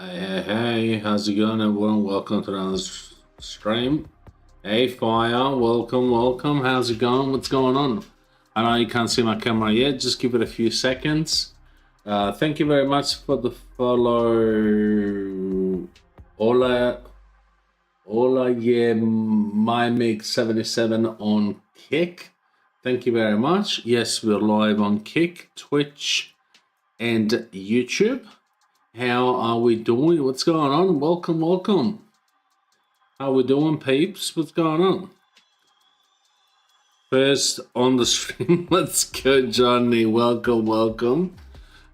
Hey, how's it going, everyone? Welcome to another stream. Hey, Fire, welcome. How's it going? What's going on? I know you can't see my camera yet. Just give it a few seconds. Thank you very much for the follow. Ola, yeah, my Mig 77 on Kick. Thank you very much. Yes, we're live on Kick, Twitch, and YouTube. How are we doing? What's going on? Welcome. How we doing, peeps? What's going on? First on the stream, let's go, Johnny. Welcome.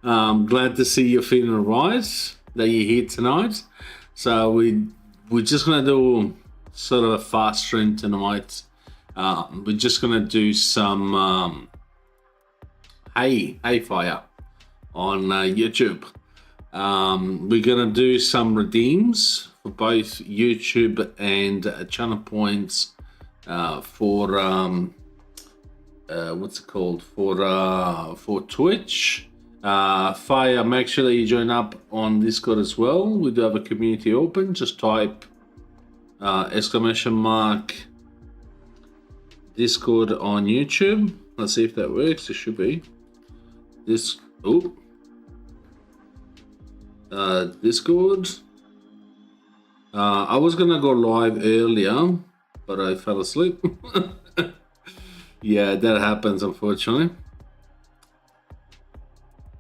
Glad to see you're feeling right, that you're here tonight. So we're just gonna do sort of a fast stream tonight. We're just gonna do some hey Fire on YouTube. We're gonna do some redeems for both YouTube and channel points for what's it called, for Twitch. Fire, make sure that you join up on Discord as well. We do have a community open. Just type !! Discord on YouTube. Let's see if that works. It should be this. Oh. Discord. I was gonna go live earlier, but I fell asleep. Yeah, that happens, unfortunately.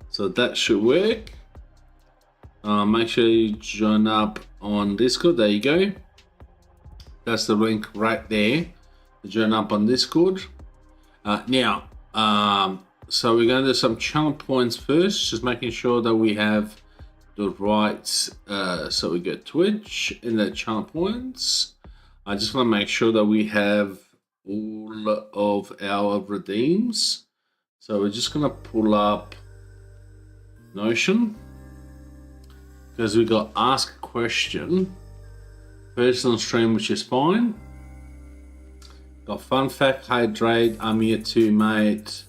So that should work. Make sure you join up on Discord. There you go. That's the link right there. Join up on Discord. Now, so we're gonna do some channel points first, just making sure that we have the right, so we get Twitch in the channel points. I just want to make sure that we have all of our redeems. So we're just gonna pull up Notion, because we got ask a question first on stream, which is fine. Got fun fact, hydrate, I'm here too, mate.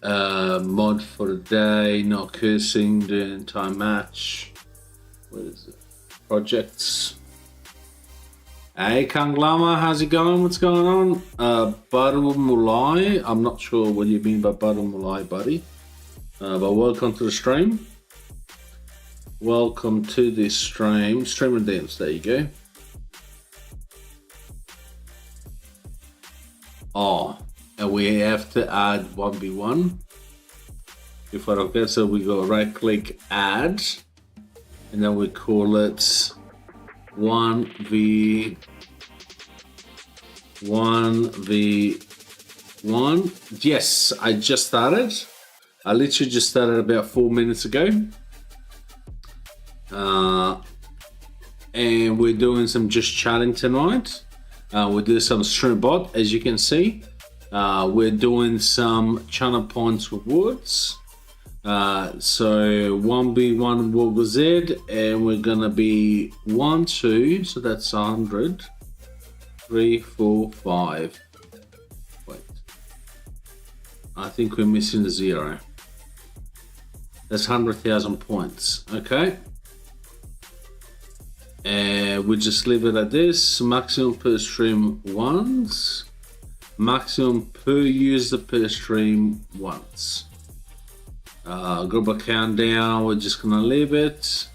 Mod for the day, no cursing during the entire match. What is it? Projects. Hey Kanglama, how's it going? What's going on? Baru Mulai, I'm not sure what you mean by Baru Mulai, buddy. But welcome to the stream. Welcome to this stream. Stream redeems, there you go. Oh, and we have to add 1v1. If I don't get, so we go right click add, and then we call it 1v1. Yes, I just started. I literally just started about 4 minutes ago. And we're doing some just chatting tonight. We'll do some StreamerBot, as you can see. We're doing some channel points rewards. So 1v1 what was it? And we're gonna be 1, 2, so that's 100. 3, 4, 5. Wait. I think we're missing the 0. That's 100,000 points. Okay. And we just leave it at this. Maximum per stream once. Maximum per user per stream once. Group a countdown, we're just gonna leave it.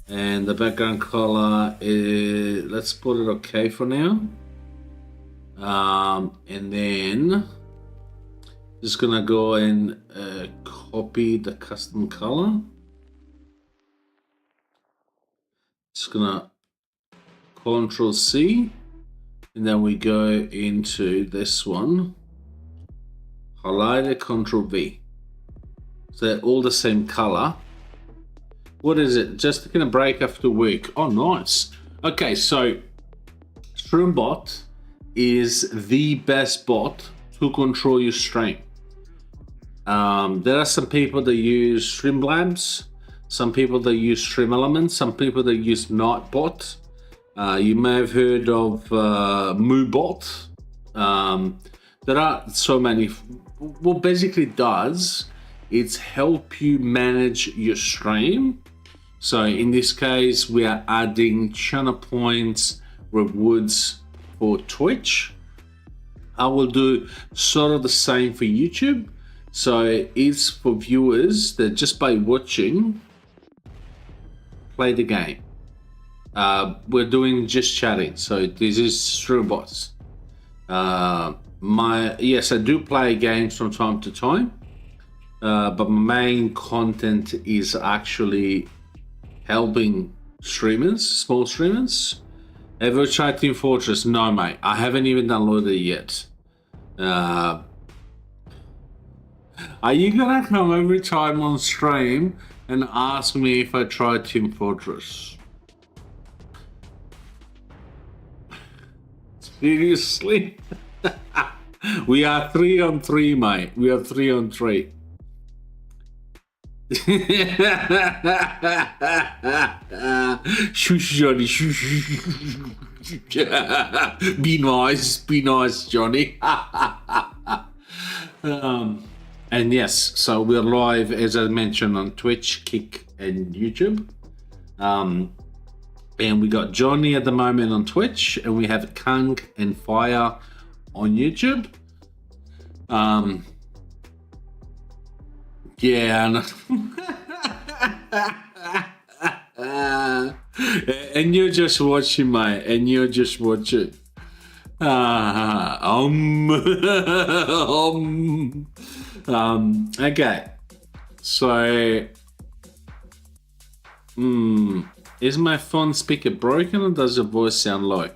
And the background color is, let's put it okay for now. And then just gonna go and copy the custom color. Just gonna Control C, and then we go into this one, highlight it, Control V. So they're all the same color. What is it? Just taking a break after work. Oh, nice. Okay, so StreamerBot is the best bot to control your stream. There are some people that use Streamlabs, some people that use StreamElements, some people that use Nightbot. You may have heard of MooBot. There are so many. What basically does, it's help you manage your stream So in this case, we are adding channel points, rewards for Twitch. I will do sort of the same for YouTube. So it's for viewers that just by watching, play the game. We're doing just chatting. So this is StreamerBot. Yes, I do play games from time to time. But my main content is actually helping streamers, small streamers. Ever tried Team Fortress? No, mate. I haven't even downloaded it yet. Are you gonna come every time on stream and ask me if I tried Team Fortress? Seriously? We are 3-on-3, mate. We are 3-on-3. Shush, Johnny. Shush. Be nice, Johnny. And yes, so we're live, as I mentioned, on Twitch, Kick, and YouTube. And we got Johnny at the moment on Twitch, and we have Kang and Fire on YouTube. Yeah, and you're just watching, mate, and you're just watching. Okay, so is my phone speaker broken or does the voice sound low?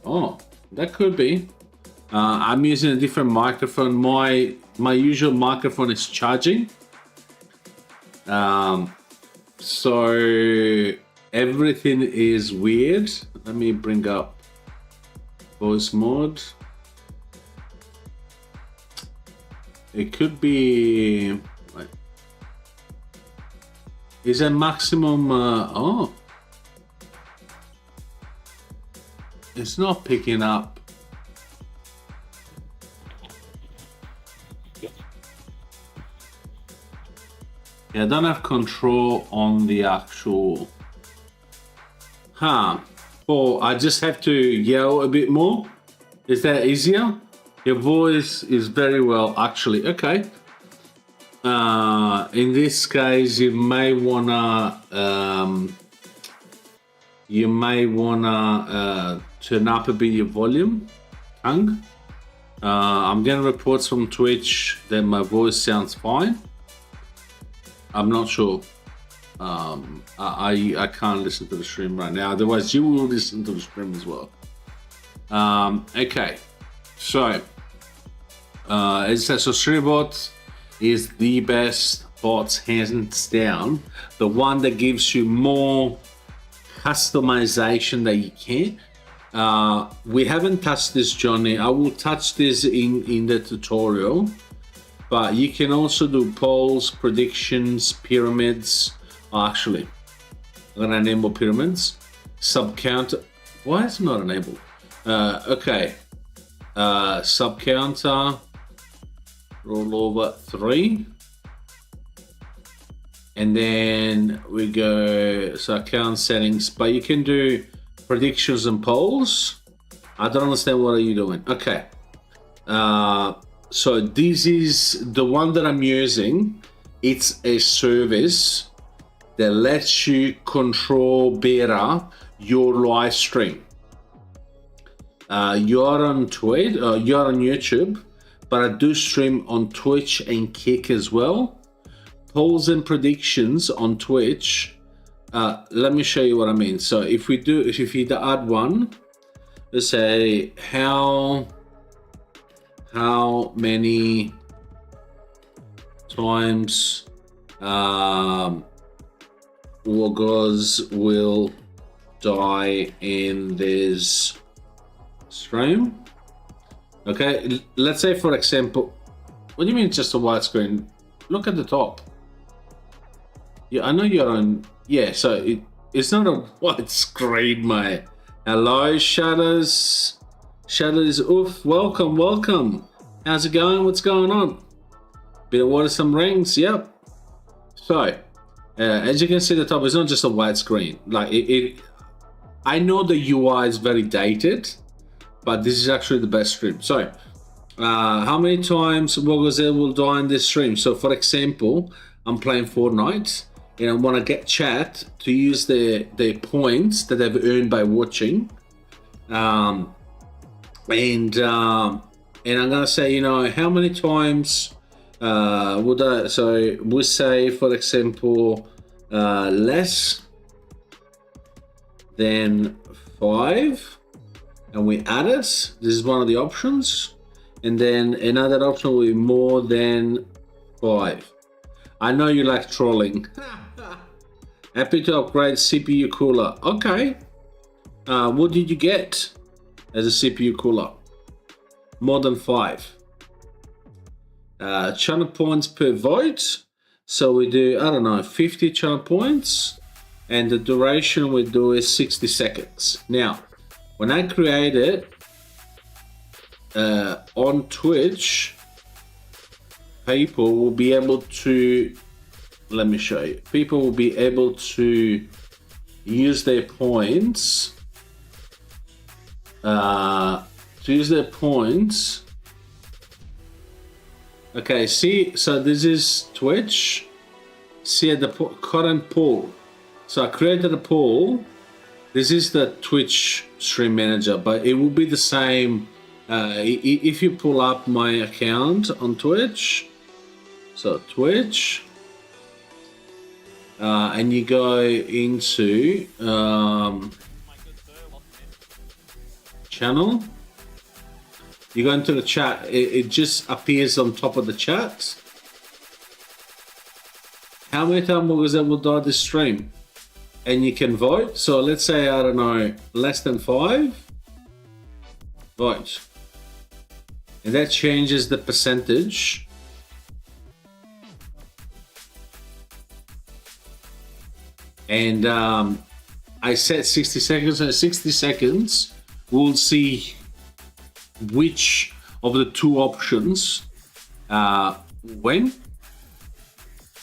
Oh, that could be. I'm using a different microphone. My usual microphone is charging. So everything is weird. Let me bring up voice mode. It could be. Is a maximum? Oh, it's not picking up. Yeah, I don't have control on the actual. Oh, I just have to yell a bit more. Is that easier? Your voice is very well, actually. Okay. In this case, you may wanna turn up a bit your volume, Kang. I'm getting reports from Twitch that my voice sounds fine. I'm not sure. I can't listen to the stream right now. Otherwise, you will listen to the stream as well. Okay. So, as it says, so StreamerBot is the best bot, hands down. The one that gives you more customization that you can. We haven't touched this, Johnny. I will touch this in the tutorial. But you can also do polls, predictions, pyramids. Oh, actually, I'm gonna enable pyramids. Sub counter. Why is it not enabled? Okay. Sub counter. Roll over 3. And then we go. So account settings. But you can do predictions and polls. I don't understand what are you doing. Okay. So this is the one that I'm using. It's a service that lets you control better your live stream. You're on Twitch, you're on YouTube, but I do stream on Twitch and Kick as well. Polls and predictions on Twitch. Let me show you what I mean. So if you add one, let's say how many times Wargos will die in this stream? Okay, let's say for example, what do you mean just a white screen? Look at the top. Yeah, I know you're on. Yeah, so it's not a white screen, mate. Hello, Shadows. Shadows, oof, welcome. How's it going? What's going on? Bit of water, some rings, yep. So, As you can see at the top, it's not just a white screen. Like I know the UI is very dated, but this is actually the best stream. So how many times Wogazelle will die in this stream? So for example, I'm playing Fortnite and I want to get chat to use their points that they've earned by watching, and I'm gonna say, you know, how many times would I? So we say, for example, less than 5, and we add it. This is one of the options, and then another option will be more than 5. I know you like trolling. Happy to upgrade CPU cooler. Okay. What did you get as a CPU cooler? More than 5. Channel points per vote. So we do, I don't know, 50 channel points. And the duration we do is 60 seconds. Now, when I create it on Twitch, people will be able to, let me show you. People will be able to use their points. Okay, see, so this is Twitch. See at the current poll. So I created a poll. This is the Twitch stream manager, but it will be the same if you pull up my account on Twitch. So Twitch, and you go into channel. You go into the chat. It just appears on top of the chat. How many times will die this stream? And you can vote. So let's say, I don't know, less than 5. Vote. And that changes the percentage. And I set 60 seconds. And 60 seconds, we'll see which of the two options win.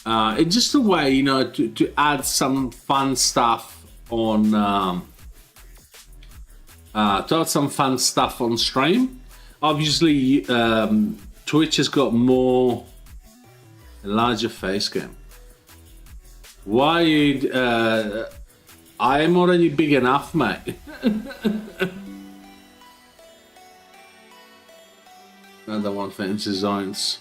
It's just a way, you know, to add some fun stuff on stream. Obviously, Twitch has got larger face cam. Why? I am already big enough, mate. Another one, fancy zones.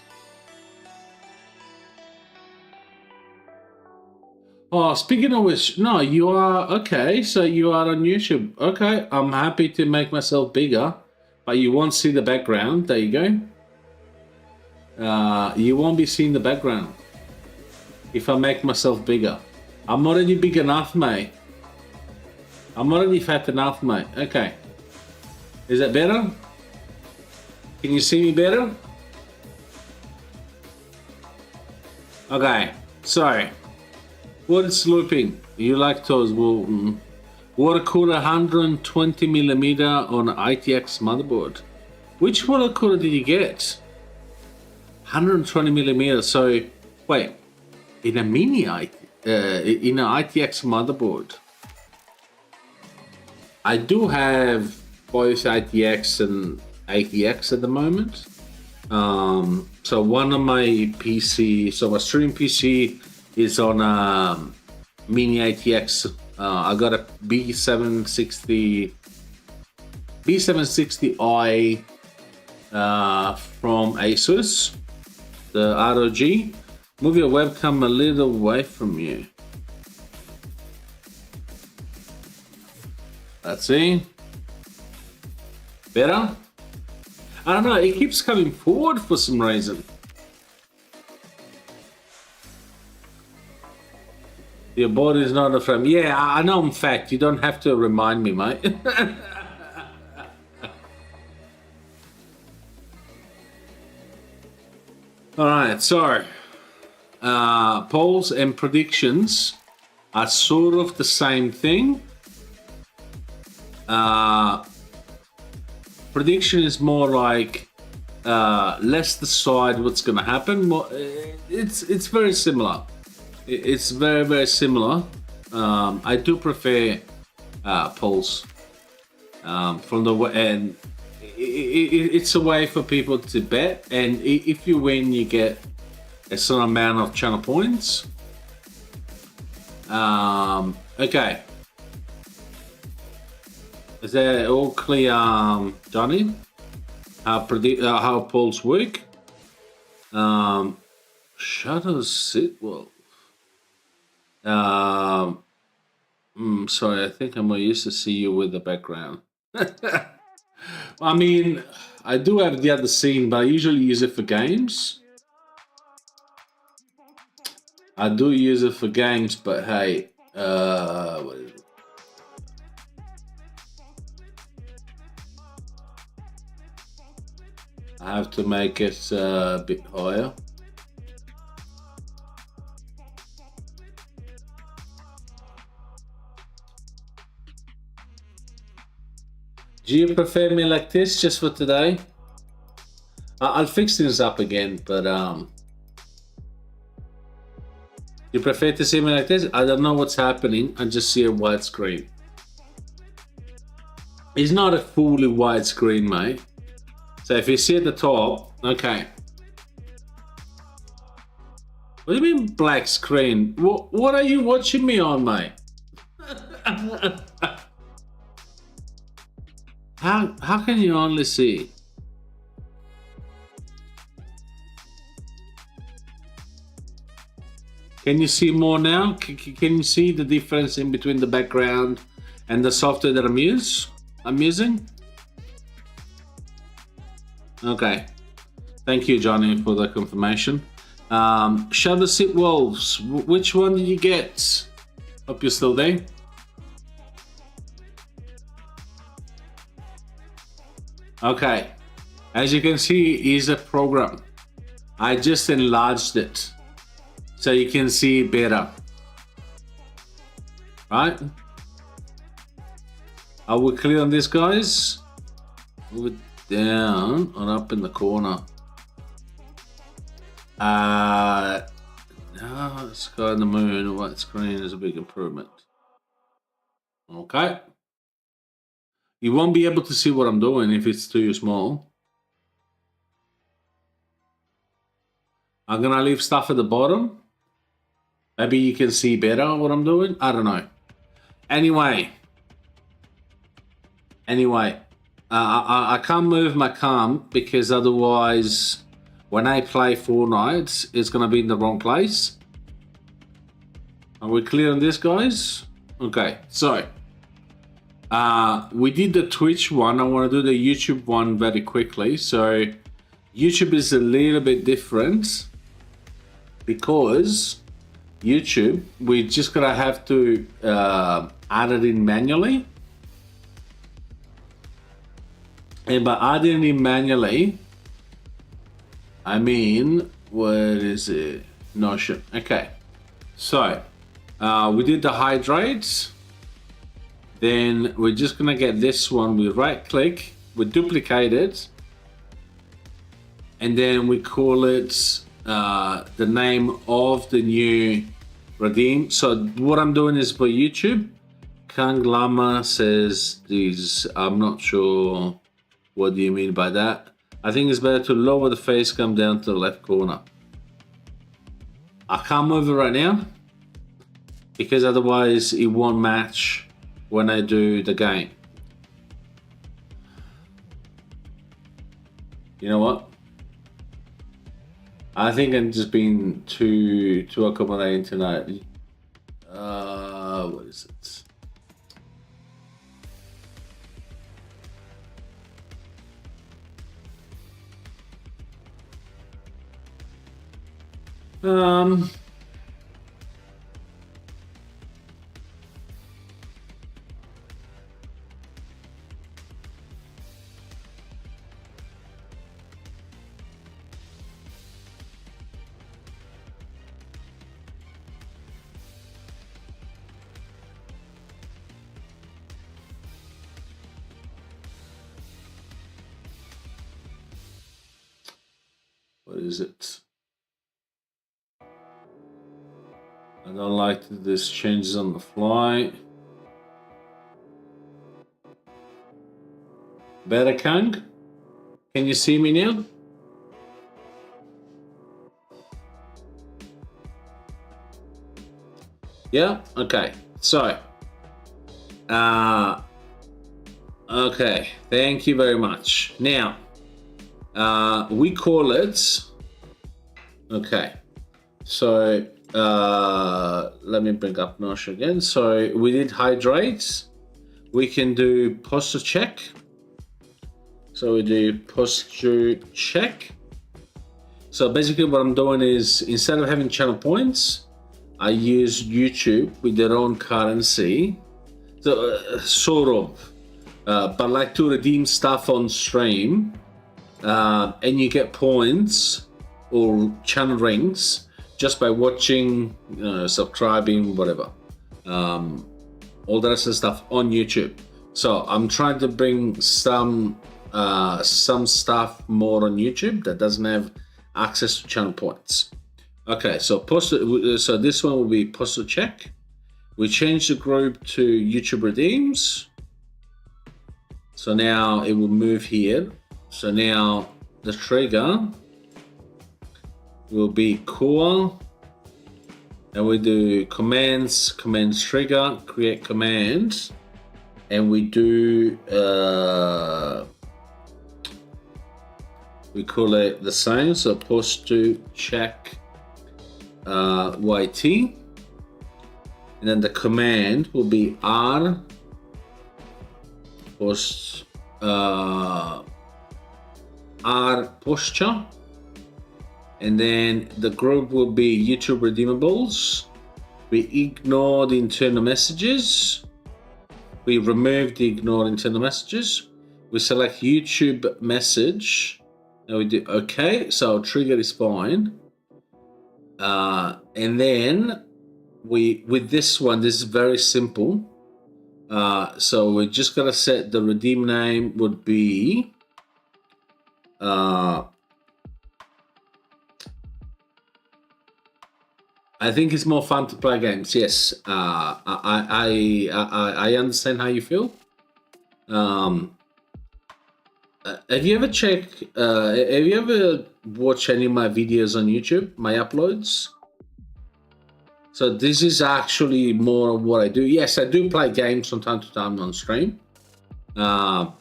Oh, speaking of which, no, you are, okay, so you are on YouTube. Okay, I'm happy to make myself bigger, but you won't see the background. There you go. You won't be seeing the background if I make myself bigger. I'm already big enough, mate. I'm already fat enough, mate. Okay. Is that better? Can you see me better? Okay, so what is looping? You like those? Water cooler 120mm on ITX motherboard. Which water cooler did you get? 120mm. So wait, in a mini in an ITX motherboard. I do have both ITX and ATX at the moment. So one of my PC, so my stream PC is on mini ATX. I got a B760i from Asus, the ROG. Move your webcam a little away from you. Let's see. Better? I don't know, it keeps coming forward for some reason. Your body is not a frame. Yeah, I know I'm fat. You don't have to remind me, mate. Alright, so polls and predictions are sort of the same thing. Prediction is more like let's decide what's going to happen. It's very similar. It's very, very similar. I do prefer polls from the and it's a way for people to bet, and if you win, you get a certain amount of channel points. Okay. Is that all clear, Johnny? How polls work? Shutters sit well. Sorry, I think I'm more used to see you with the background. I mean, I do have the other scene, but I usually use it for games. I do use it for games, but hey, what is it? I have to make it a bit higher. Do you prefer me like this just for today? I'll fix things up again, but you prefer to see me like this? I don't know what's happening. I just see a white screen. It's not a fully wide screen, mate. So if you see at the top, okay. What do you mean black screen? What are you watching me on, mate? How can you only see? Can you see more now? Can you see the difference in between the background and the software that I'm using? Okay. Thank you, Johnny, for the confirmation. Shadow Sit Wolves. Which one did you get? Hope you're still there. Okay. As you can see, is a program. I just enlarged it so you can see better. Right? Are we clear on this, guys? Move it down or up in the corner. No, Sky and the Moon, a white screen is a big improvement. Okay. You won't be able to see what I'm doing if it's too small. I'm gonna leave stuff at the bottom. Maybe you can see better what I'm doing. I don't know. Anyway, I can't move my cam because otherwise, when I play Fortnite, it's gonna be in the wrong place. Are we clear on this, guys? Okay, so we did the Twitch one. I want to do the YouTube one very quickly. So YouTube is a little bit different because YouTube, we're just gonna have to add it in manually. And by adding it manually, I mean, what is it? Notion. Okay. So we did the hydrates. Then we're just gonna get this one. We right click, we duplicate it, and then we call it the name of the new redeem. So what I'm doing is for YouTube. Kang Lama says these. I'm not sure what do you mean by that. I think it's better to lower the face cam down to the left corner. I can't move it right now because otherwise it won't match when I do the game. You know what? I think I'm just being too accommodating tonight. What is it? What is it? I don't like that this changes on the fly. Better, Kang? Can you see me now? Yeah? Okay. So, okay. Thank you very much. Now, we call it, okay. So, let me bring up Nosh again. So, we did hydrates. We can do posture check. So we do posture check. So basically what I'm doing is, instead of having channel points, I use YouTube with their own currency. So, sort of. But like to redeem stuff on stream, and you get points or channel rings just by watching, subscribing, whatever. All the rest of the stuff on YouTube. So I'm trying to bring some stuff more on YouTube that doesn't have access to channel points. Okay, so this one will be posture check. We change the group to YouTube redeems. So now it will move here. So now the trigger will be core, and we do commands trigger, create commands, and we do we call it the same. So posture check YT, and then the command will be R R posture, and then the group will be YouTube redeemables. We ignore the internal messages. We remove the ignored internal messages. We select YouTube message, and we do OK. So our trigger is fine. And then with this one, this is very simple. So we're just gonna set the redeem name would be I think it's more fun to play games. Yes, I understand how you feel. Have you ever checked? Have you ever watched any of my videos on YouTube? My uploads. So this is actually more of what I do. Yes, I do play games from time to time on stream, but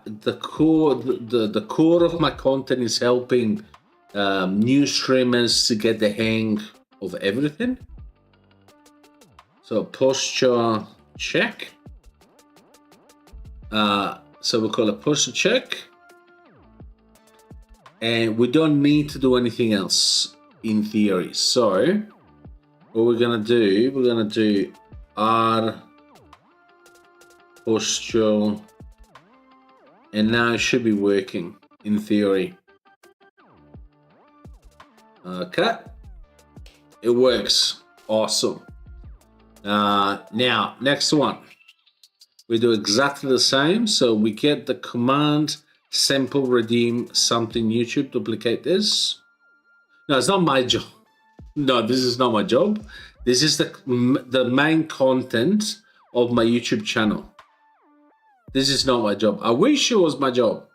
the core of my content is helping new streamers to get the hang of everything. So posture check. So we call it posture check, and we don't need to do anything else in theory. So what we're gonna do R posture, and now it should be working in theory. Okay, it works. Awesome. Now next one, we do exactly the same. So we get the command sample redeem something YouTube, duplicate this. No, it's not my job. No, this is not my job. This is the main content of my YouTube channel. This is not my job. I wish it was my job.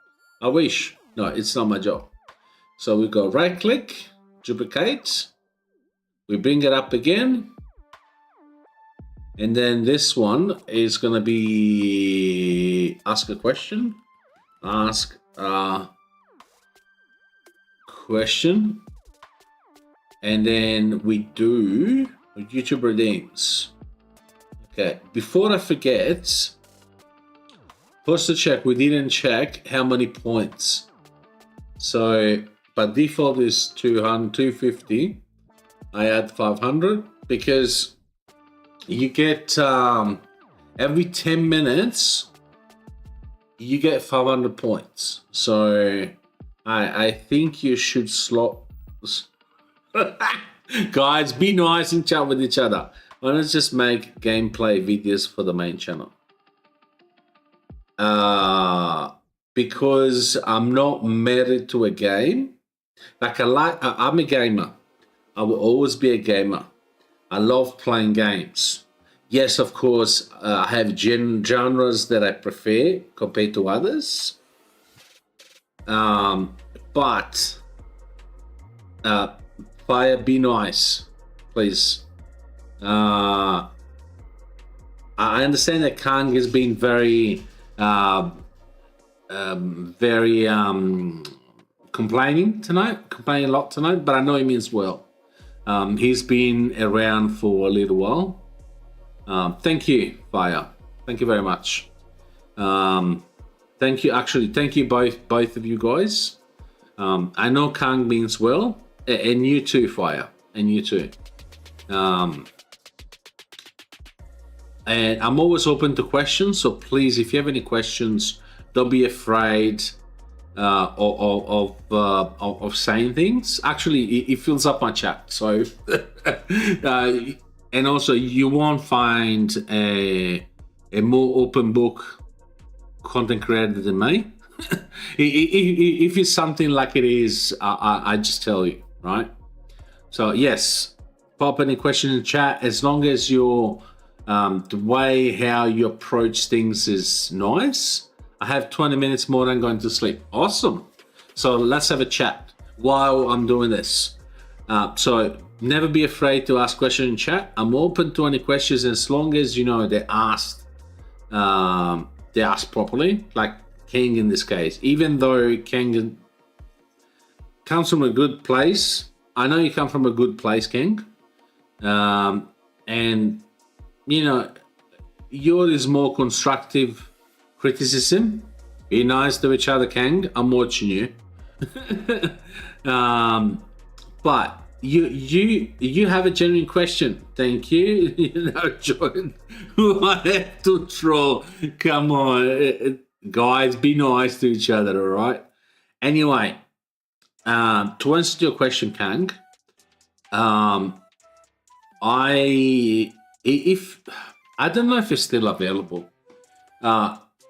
I wish. No, it's not my job. So we go right click, duplicate. We bring it up again. And then this one is going to be ask a question. Ask a question. And then we do YouTube redeems. Okay, before I forget, posture check, we didn't check how many points. So by default is 250. I add 500 because you get every 10 minutes you get 500 points. So I think you should slot. Guys, be nice and chat with each other. Why not just make gameplay videos for the main channel? Because I'm not married to a game. Like I'm a gamer, I will always be a gamer. I love playing games. Yes, of course, I have genres that I prefer compared to others. But Fire, be nice, please. I understand that Kang has been very complaining a lot tonight, but I know he means well. He's been around for a little while. Thank you, Fire. Thank you very much. Thank you both of you guys. I know Kang means well, and you too, Fire, and you too. And I'm always open to questions, so please, if you have any questions, don't be afraid of saying things. Actually, it fills up my chat, so and also you won't find a more open book content creator than me. If it's something like it is, I just tell you, right? So yes, pop any question in the chat, as long as you're the way how you approach things is nice. I have 20 minutes more than going to sleep. Awesome. So let's have a chat while I'm doing this. So never be afraid to ask questions in chat. I'm open to any questions as long as you know they're asked properly, like King in this case. Even though King comes from a good place, I know you come from a good place, King, and you know yours is more constructive criticism. Be nice to each other, Kang. I'm watching you. But you have a genuine question. Thank you. You know, Jordan, I have to troll. Come on, guys, be nice to each other, all right? Anyway, to answer your question, Kang, I don't know if it's still available.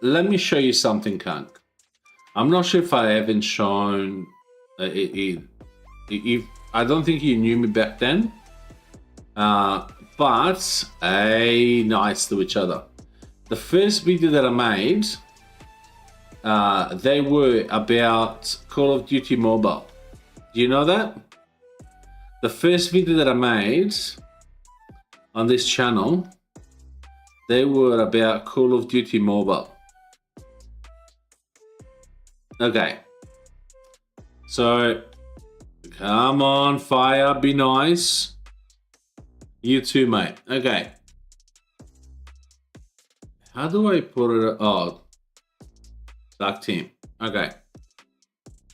Let me show you something, Kang. I'm not sure if I haven't shown if I don't think you knew me back then, but nice to each other. The first video that I made, they were about Call of Duty Mobile. Do you know that? The first video that I made on this channel, they were about Call of Duty Mobile. Okay. So, come on, Fire, be nice. You too, mate. Okay. How do I put it? Oh, Dark Team. Okay.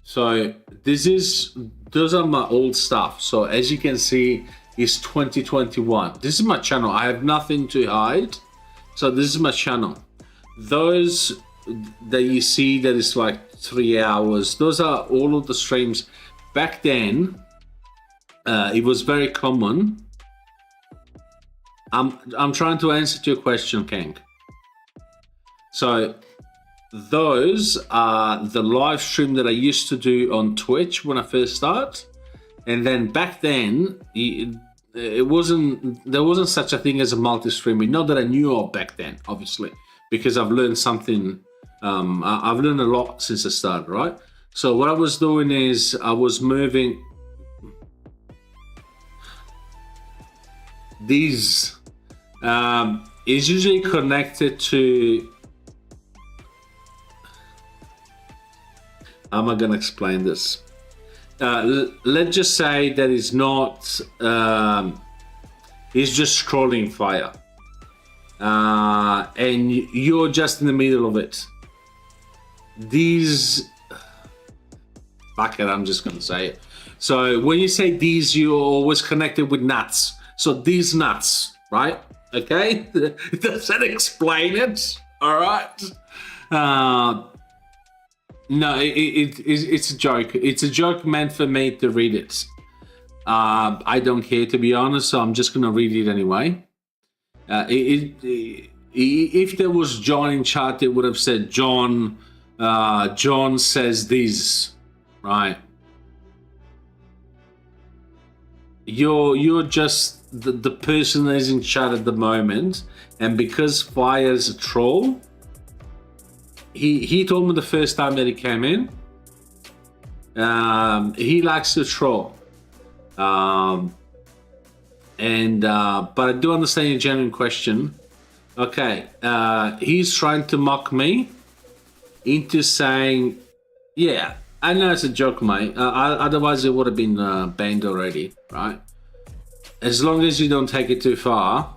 So, those are my old stuff. So, as you can see, it's 2021. This is my channel. I have nothing to hide. So, this is my channel. Those that you see that is like 3 hours, those are all of the streams. Back then, it was very common. I'm trying to answer to your question, Kang. So those are the live stream that I used to do on Twitch when I first started, and then back then there wasn't such a thing as a multi-streaming. Not that I knew of back then, obviously, because I've learned something. I've learned a lot since I started, right? So what I was doing is I was moving these. Is usually connected to. How am I going to explain this? Let's just say that it's not. It's just scrolling Fire, and you're just in the middle of it. These. Fuck it, I'm just going to say it. So when you say these, you're always connected with nuts. So these nuts, right? Okay? Does that explain it? All right? No, it's a joke. It's a joke meant for me to read it. I don't care, to be honest, so I'm just going to read it anyway. If there was John in chat, it would have said John says this, right? you're just the person that is in chat at the moment, and because Fire's a troll, he told me the first time that he came in, he likes to troll, but I do understand your genuine question. Okay, he's trying to mock me into saying, yeah, I know it's a joke, mate. Otherwise, it would have been banned already, right? As long as you don't take it too far.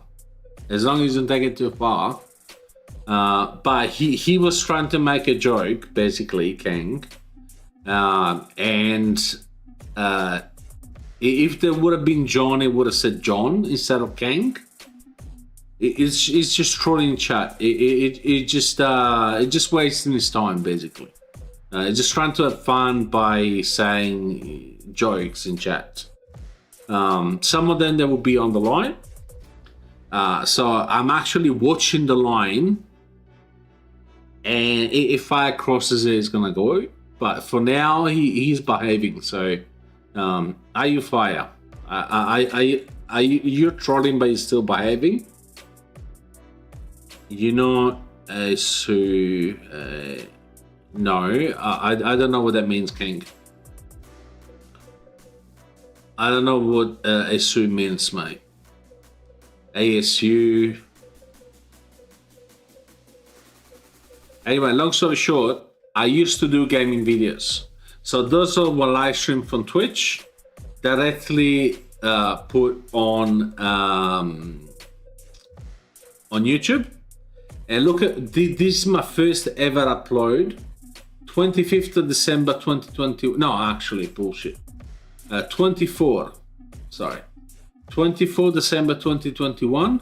But he was trying to make a joke, basically, King. If there would have been John, it would have said John instead of King. It's just trolling chat. It just wasting his time, basically. Just trying to have fun by saying jokes in chat. Some of them, they will be on the line. So I'm actually watching the line, and if Fire crosses it, it's gonna go. But for now, he's behaving. So, are you Fire? You're trolling, but you're still behaving? You know, no, I don't know what that means, King. I don't know what ASU means, mate. ASU. Anyway, long story short, I used to do gaming videos. So those were live streamed from Twitch, directly put on YouTube. And look at this is my first ever upload. 25th of December 2020. No, actually, bullshit. 24 December 2021.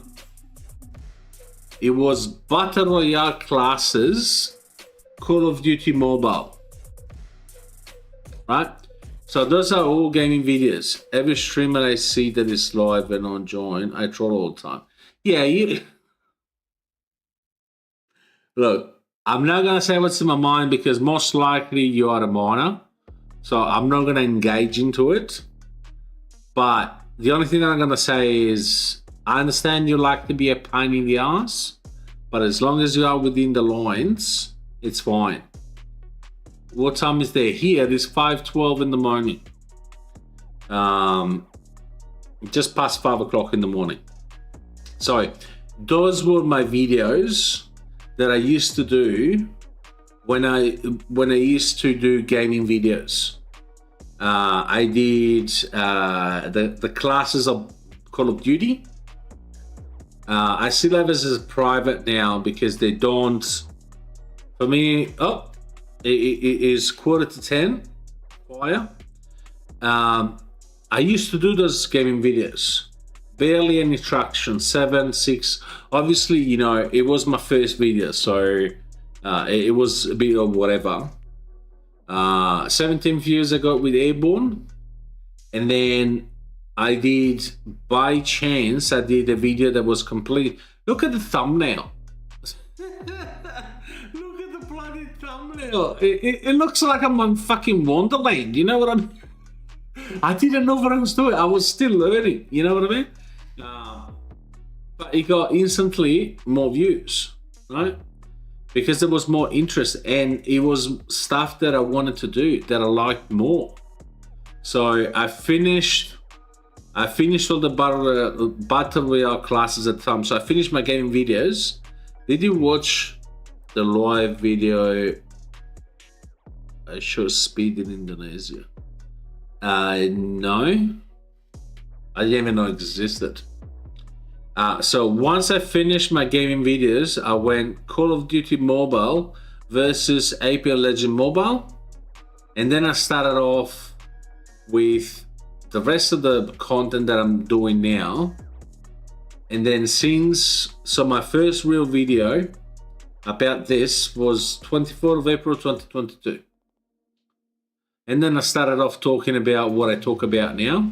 It was Battle Royale classes, Call of Duty Mobile. Right? So those are all gaming videos. Every streamer I see that is live and on join, I troll all the time. Yeah, look, I'm not going to say what's in my mind because most likely you are a minor. So I'm not going to engage into it. But the only thing I'm going to say is I understand you like to be a pain in the ass. But as long as you are within the lines, it's fine. What time is there? Here, it's 5:12 in the morning. Just past 5 o'clock in the morning. So those were my videos that I used to do when I used to do gaming videos. I did the classes of Call of Duty. I still have this as private now because they don't. For me, it is 9:45. Fire. I used to do those gaming videos. Barely any traction. 7, 6. Obviously, you know, it was my first video, so it was a bit of whatever. 17 views I got with Airborne, and then I did, by chance, I did a video that was complete. Look at the thumbnail. Look at the bloody thumbnail. It looks like I'm on fucking Wonderland. You know what I mean? I didn't know what I was doing. I was still learning. You know what I mean? But it got instantly more views, right? Because there was more interest, and it was stuff that I wanted to do that I liked more. So I finished all the Battle Royale classes at the time. So I finished my gaming videos. Did you watch the live video I show speed in Indonesia? No. I didn't even know it existed. So once I finished my gaming videos, I went Call of Duty Mobile versus Apex Legends Mobile. And then I started off with the rest of the content that I'm doing now. And then so my first real video about this was 24th of April 2022. And then I started off talking about what I talk about now.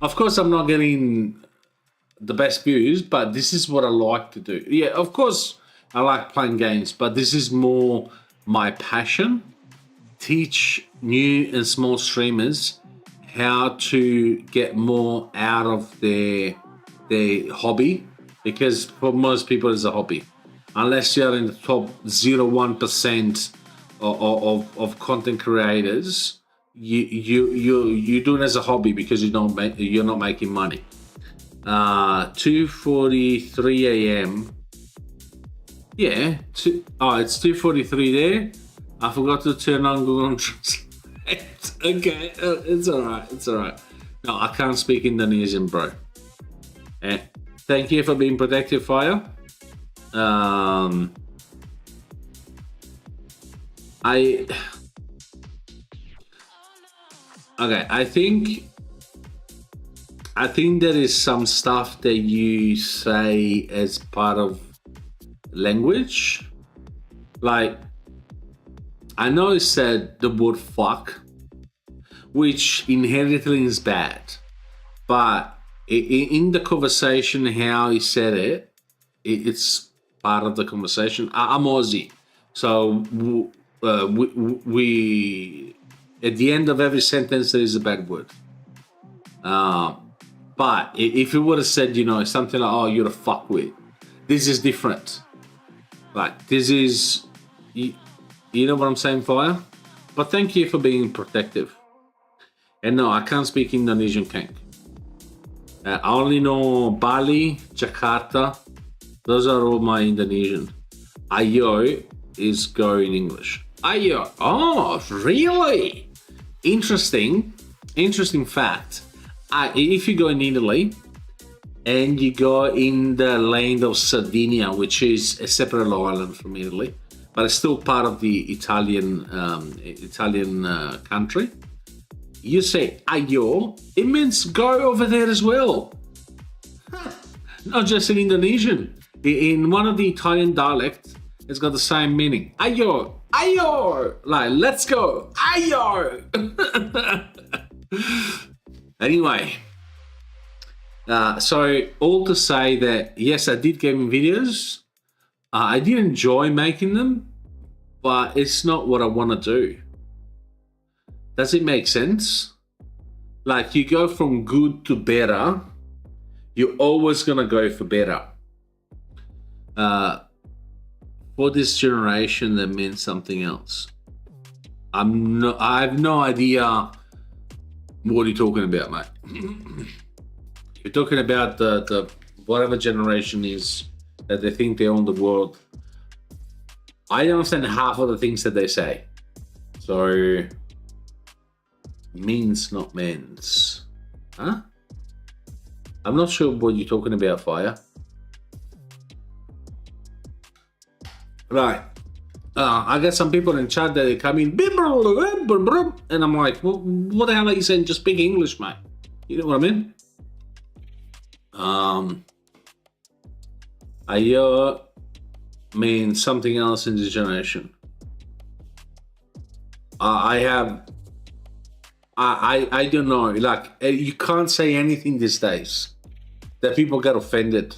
Of course, I'm not getting the best views, but this is what I like to do. Yeah, of course, I like playing games, but this is more my passion. Teach new and small streamers how to get more out of their hobby, because for most people it's a hobby. Unless you're in the top 0.1% of content creators, you do it as a hobby because you're not making money. 2:43 a.m. Yeah, it's 2:43 there. I forgot to turn on Google Translate. Okay, it's alright. It's alright. No, I can't speak Indonesian, bro. Thank you for being protective, Fire. I think there is some stuff that you say as part of language. Like, I know he said the word fuck, which inherently is bad, but in the conversation, how he said it, it's part of the conversation. I'm Aussie, so we at the end of every sentence there is a bad word. But if you would have said, something like, "Oh, you're a fuckwit," this is different. Like, this is, you know what I'm saying, Fire? But thank you for being protective. And no, I can't speak Indonesian, Kank. I only know Bali, Jakarta. Those are all my Indonesian. Ayo is go in English. Ayo. Oh, really? Interesting fact. If you go in Italy and you go in the land of Sardinia, which is a separate island from Italy, but it's still part of the Italian country, you say ayo, it means go over there as well. Not just in Indonesian. In one of the Italian dialects, it's got the same meaning. Ayo, ayo, like let's go, ayo. Anyway, so all to say that yes, I did gaming videos. I did enjoy making them, but it's not what I want to do. Does it make sense? Like, you go from good to better, you're always gonna go for better. For this generation, that means something else. I have no idea what you're talking about, mate. You're talking about the whatever generation is that they think they own the world. I don't understand half of the things that they say. So, means not men's. Huh? I'm not sure what you're talking about, Fire. Right. I got some people in chat that they come in, and I'm like, well, what the hell are you saying? Just speak English, mate. You know what I mean? Ayo means something else in this generation. I don't know. Like, you can't say anything these days that people get offended.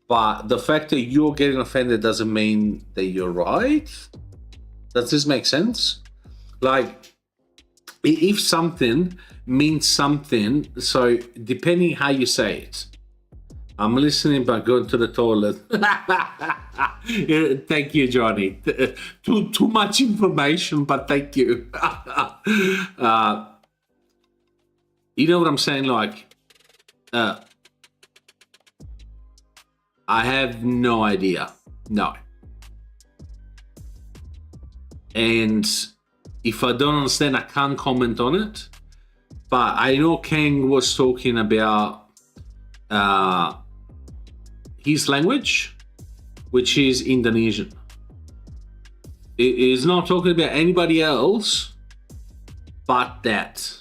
But the fact that you're getting offended doesn't mean that you're right. Does this make sense? Like, if something means something, so depending how you say it. I'm listening by going to the toilet. Thank you, Johnny. Too much information, but thank you. You know what I'm saying? Like, I have no idea. No. And if I don't understand, I can't comment on it. But I know Kang was talking about his language, which is Indonesian. He's not talking about anybody else but that.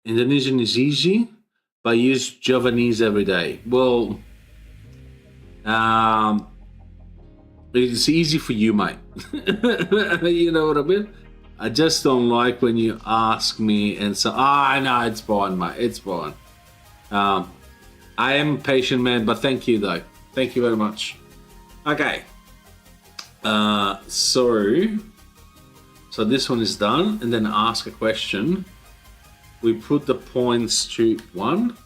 Indonesian is easy, but I use Javanese every day. Well, it's easy for you, mate. You know what I mean? I just don't like when you ask me and say, no, it's fine, mate. It's fine. I am a patient man, but thank you, though. Thank you very much. Okay. So So this one is done, and then ask a question. We put the points to 1.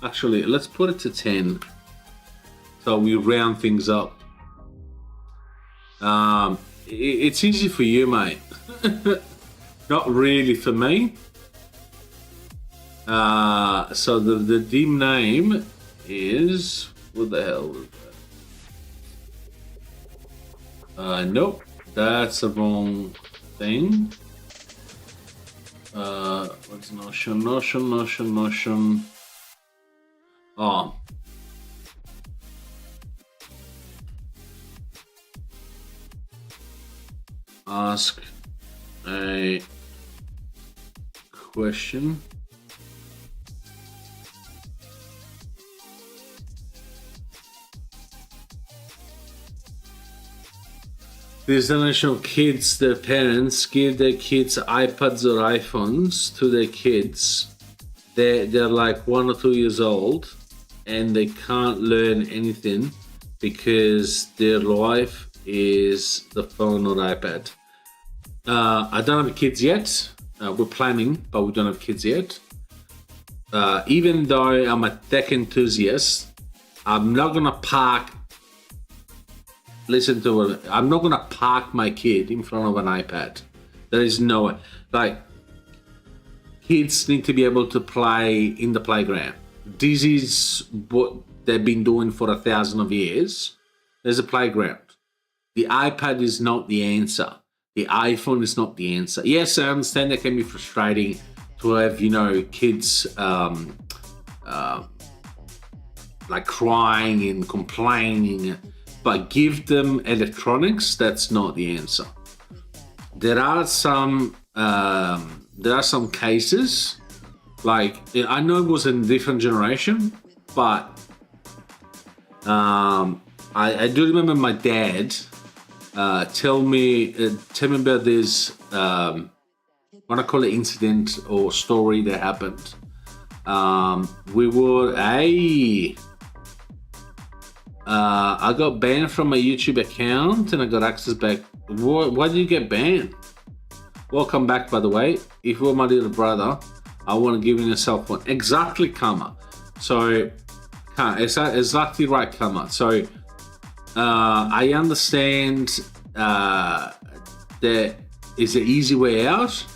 Actually, let's put it to 10. So we round things up. It's easy for you, mate. Not really for me. So the dim name is, what the hell was that? Nope, that's the wrong thing. What's Notion? Oh. Ask a question. This generation of kids, their parents give their kids iPads or iPhones to their kids. They're like 1 or 2 years old, and they can't learn anything because their life is the phone or iPad. I don't have kids yet. We're planning, but we don't have kids yet. Even though I'm a tech enthusiast, I'm not gonna park. Listen to it. I'm not gonna park my kid in front of an iPad. There is no way. Like, kids need to be able to play in the playground. This is what they've been doing for 1,000 years. There's a playground. The iPad is not the answer. The iPhone is not the answer. Yes, I understand that can be frustrating to have, kids like crying and complaining, but give them electronics. That's not the answer. There are some cases, like, I know it was a different generation, but I do remember my dad tell me about this what I call it incident or story that happened. We were I got banned from my YouTube account and I got access back. Why did you get banned? Welcome back, by the way. If you're my little brother, I want to give you a cell phone. Exactly, Kama. So, exactly right, Kama. So, I understand there is an easy way out.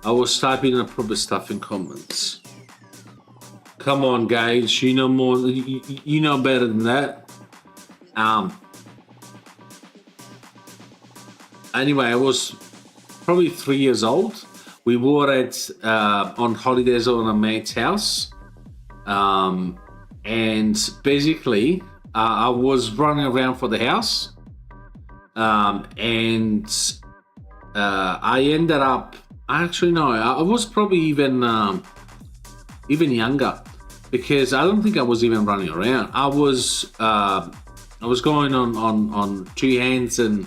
I was typing the proper stuff in comments. Come on, guys, you know more. You know better than that. Anyway, I was probably 3 years old. We were on holidays on a mate's house, and basically, I was running around for the house, and I ended up. Actually, no, I was probably even younger, because I don't think I was even running around. I was going on 2 hands and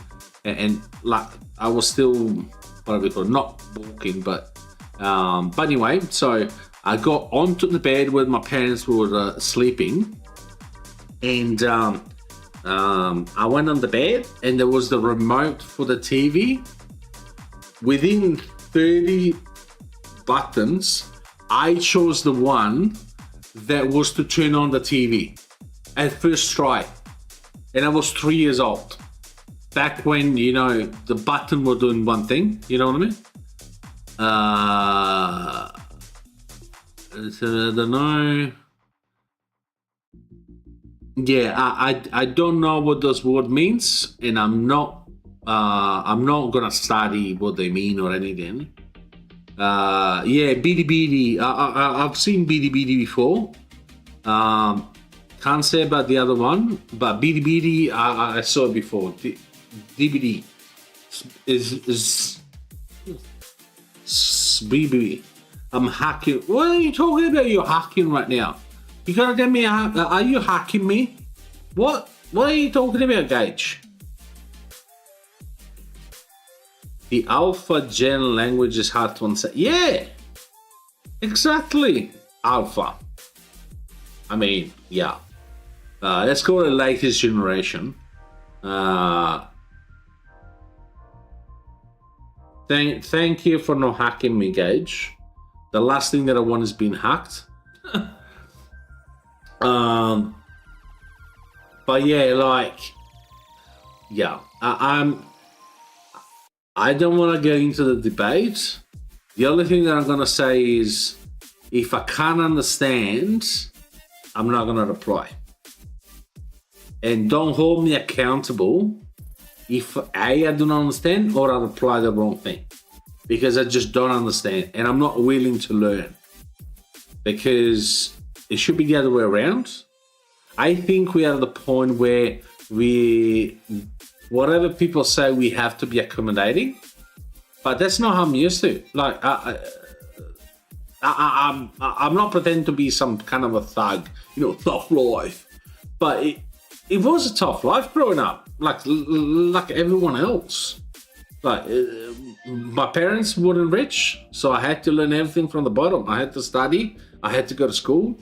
like I was still, what do we call it, not walking, but anyway. So I got onto the bed where my parents were sleeping, and I went on the bed, and there was the remote for the TV. Within 30 buttons, I chose the one that was to turn on the TV at first try, and I was 3 years old. Back when, the button was doing one thing, you know what I mean? I don't know. Yeah, I don't know what this word means, and I'm not gonna study what they mean or anything. Yeah, BD. I've seen BD before. Can't say about the other one, but BD I saw it before. DVD is BB. I'm hacking. What are you talking about? You're hacking right now. You gotta get me. Are you hacking me? What are you talking about, Gage? The alpha gen language is hard to understand. Yeah, exactly. Alpha. I mean, yeah. Let's call it latest generation. Thank you for not hacking me, Gage. The last thing that I want is being hacked. But yeah, like, yeah, I don't want to get into the debate. The only thing that I'm gonna say is, if I can't understand, I'm not gonna reply. And don't hold me accountable if A, I do not understand, or I reply the wrong thing, because I just don't understand and I'm not willing to learn, because it should be the other way around. I think we are at the point where whatever people say, we have to be accommodating, but that's not how I'm used to. Like, I'm not pretending to be some kind of a thug, tough life, but it was a tough life growing up, like everyone else. Like, my parents weren't rich, so I had to learn everything from the bottom. I had to study. I had to go to school.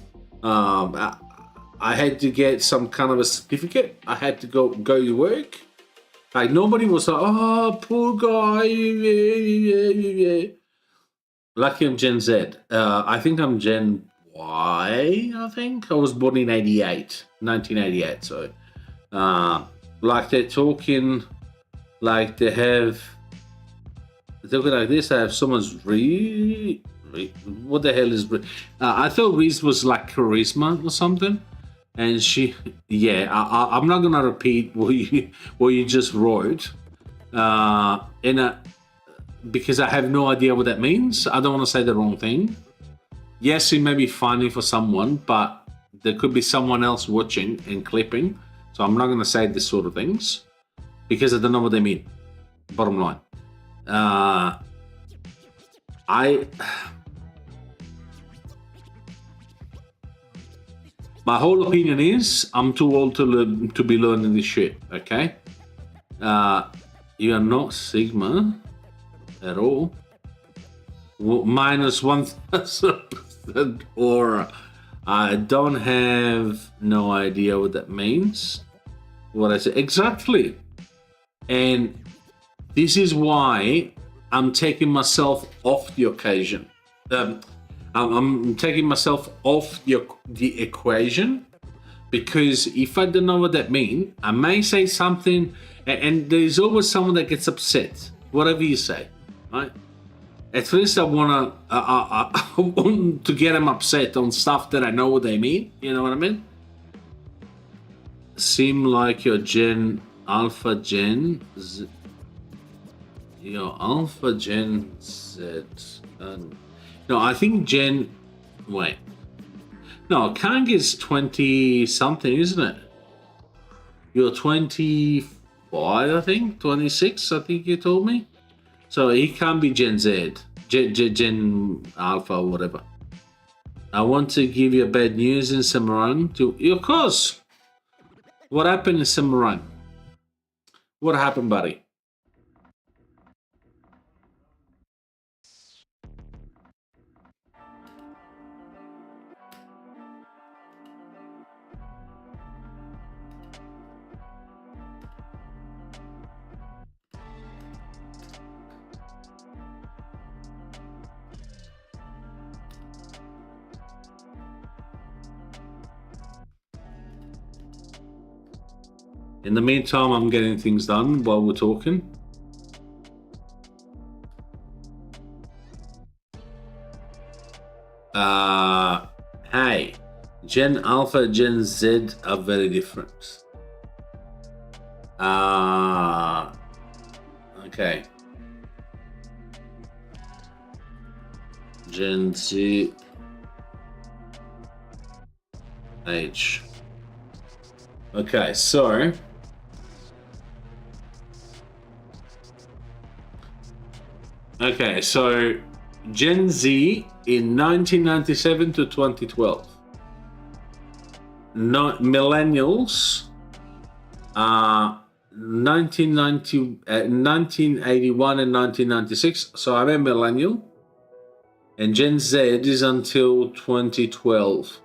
I had to get some kind of a certificate. I had to go to work. Like, nobody was like, oh, poor guy. Lucky I'm Gen Z. I think I'm Gen Y, I think. I was born in 1988. So, like, they're talking like they have, they're talking like this. They have someone's what the hell is I thought Reese was like charisma or something. And she, yeah, I'm not gonna repeat what you just wrote, because I have no idea what that means. I don't want to say the wrong thing. Yes, it may be funny for someone, but there could be someone else watching and clipping. So I'm not gonna say this sort of things because I don't know what they mean. Bottom line, my whole opinion is I'm too old to be learning this shit, okay? You are not Sigma at all. Minus 1,000 aura. I don't have no idea what that means. What I say exactly. And this is why I'm taking myself off the occasion. I'm taking myself off the equation, because if I don't know what that means, I may say something, and there's always someone that gets upset, whatever you say, right? At least I want to get them upset on stuff that I know what they mean. You know what I mean? Seem like your Alpha Gen Z. No, I think wait. No, Kang is 20 something, isn't it? You're 25, I think. 26, I think you told me. So he can't be Gen Z. Gen Alpha or whatever. I want to give you bad news in Cimarron. Of course. What happened in Cimarron? What happened, buddy? In the meantime, I'm getting things done while we're talking. Hey, Gen Alpha, Gen Z are very different. Okay. Gen Z H. Okay, so Gen Z in 1997 to 2012. Millennials are 1981 and 1996. So I'm a millennial. And Gen Z is until 2012.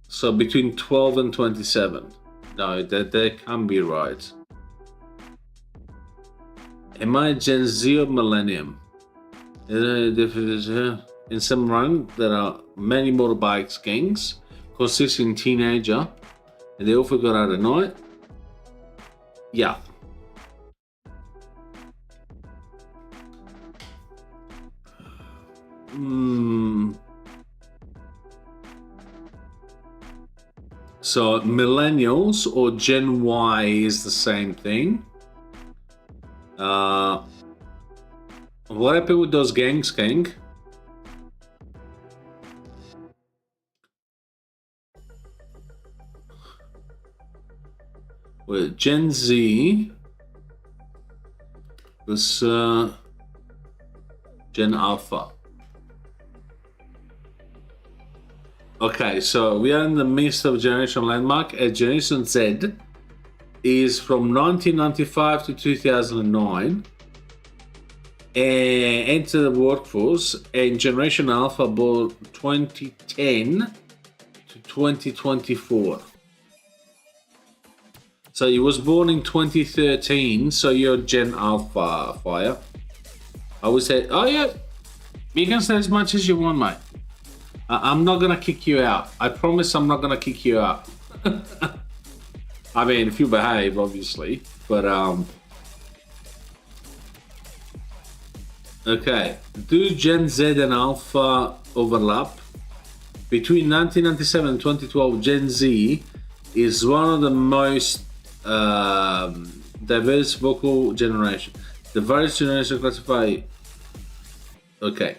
So between 12 and 27. No, that can't be right. Am I Gen Z or Millennium? In some run, there are many motorbikes gangs consisting teenager, and they all got out at night. Yeah. So millennials or Gen Y is the same thing. What happened with those gangs, gang? With Gen Z was Gen Alpha. Okay, so we are in the midst of generation landmark. Generation Z is from 1995 to 2009 and enter the workforce, and Generation Alpha born 2010 to 2024. So he was born in 2013, so you're Gen Alpha, Fire. I would say, oh yeah, you can say as much as you want, mate. I'm not gonna kick you out. I promise I'm not gonna kick you out. I mean, if you behave, obviously, but okay. Do Gen Z and Alpha overlap? Between 1997 and 2012, Gen Z is one of the most diverse vocal generation. The various generations classify. Okay,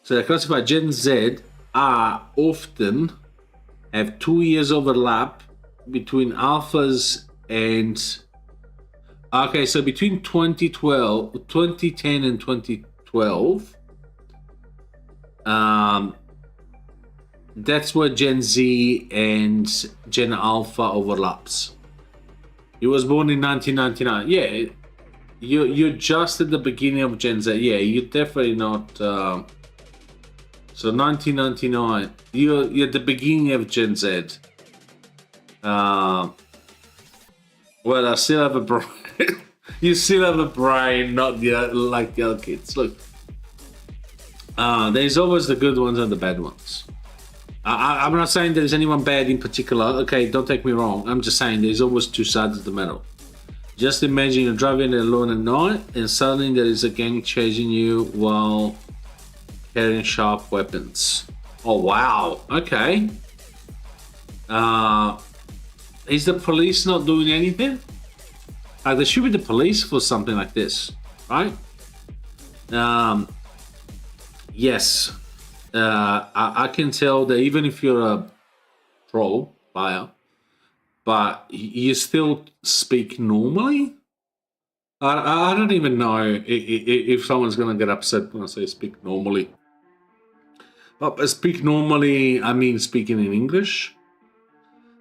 so they classify Gen Z are often have 2 years overlap between alphas and. Okay, so between 2010 and 2012, that's where Gen Z and Gen Alpha overlaps. He was born in 1999. Yeah, you're just at the beginning of Gen Z. Yeah, you're definitely not. So 1999, you're at the beginning of Gen Z. Well, I still have a brain. You still have a brain, not like the other kids. Look, there's always the good ones and the bad ones. I'm not saying there's anyone bad in particular. Okay, don't take me wrong. I'm just saying there's always two sides of the medal. Just imagine you're driving alone at night and suddenly there is a gang chasing you while carrying sharp weapons. Oh, wow. Okay. Is the police not doing anything? There should be the police for something like this, right? Yes. I can tell that even if you're a pro buyer, but you still speak normally. I don't even know if someone's going to get upset when I say speak normally. But speak normally, I mean speaking in English.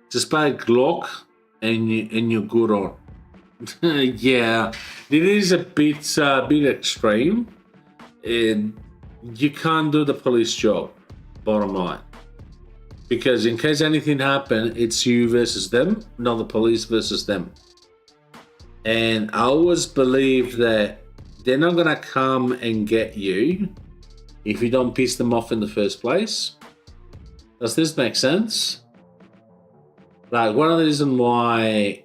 Just buy a Glock and you're good on. Yeah, it is a bit extreme. You can't do the police job, bottom line. Because in case anything happens, it's you versus them, not the police versus them. And I always believe that they're not going to come and get you if you don't piss them off in the first place. Does this make sense? Like, one of the reasons why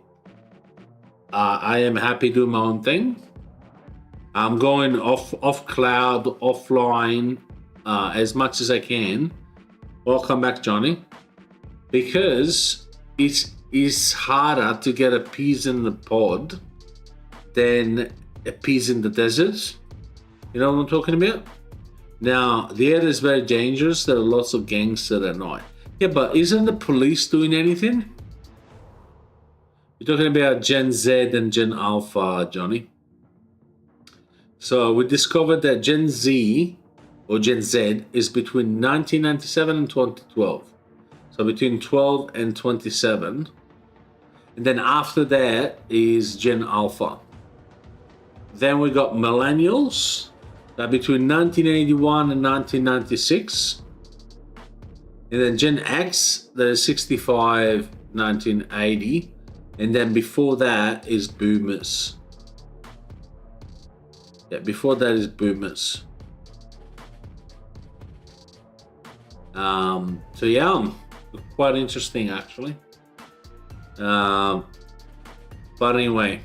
I am happy doing my own thing. I'm going off cloud, offline, as much as I can. Welcome back, Johnny. Because it's harder to get a peas in the pod than a peas in the desert. You know what I'm talking about? Now, the air is very dangerous. There are lots of gangsters at night. Yeah, but isn't the police doing anything? You're talking about Gen Z and Gen Alpha, Johnny. So we discovered that Gen Z or Gen Z is between 1997 and 2012. So between 12 and 27. And then after that is Gen Alpha. Then we got millennials. That between 1981 and 1996. And then Gen X, that is 65, 1980. And then before that is boomers. Yeah, before that is boomers. So yeah, quite interesting actually. But anyway,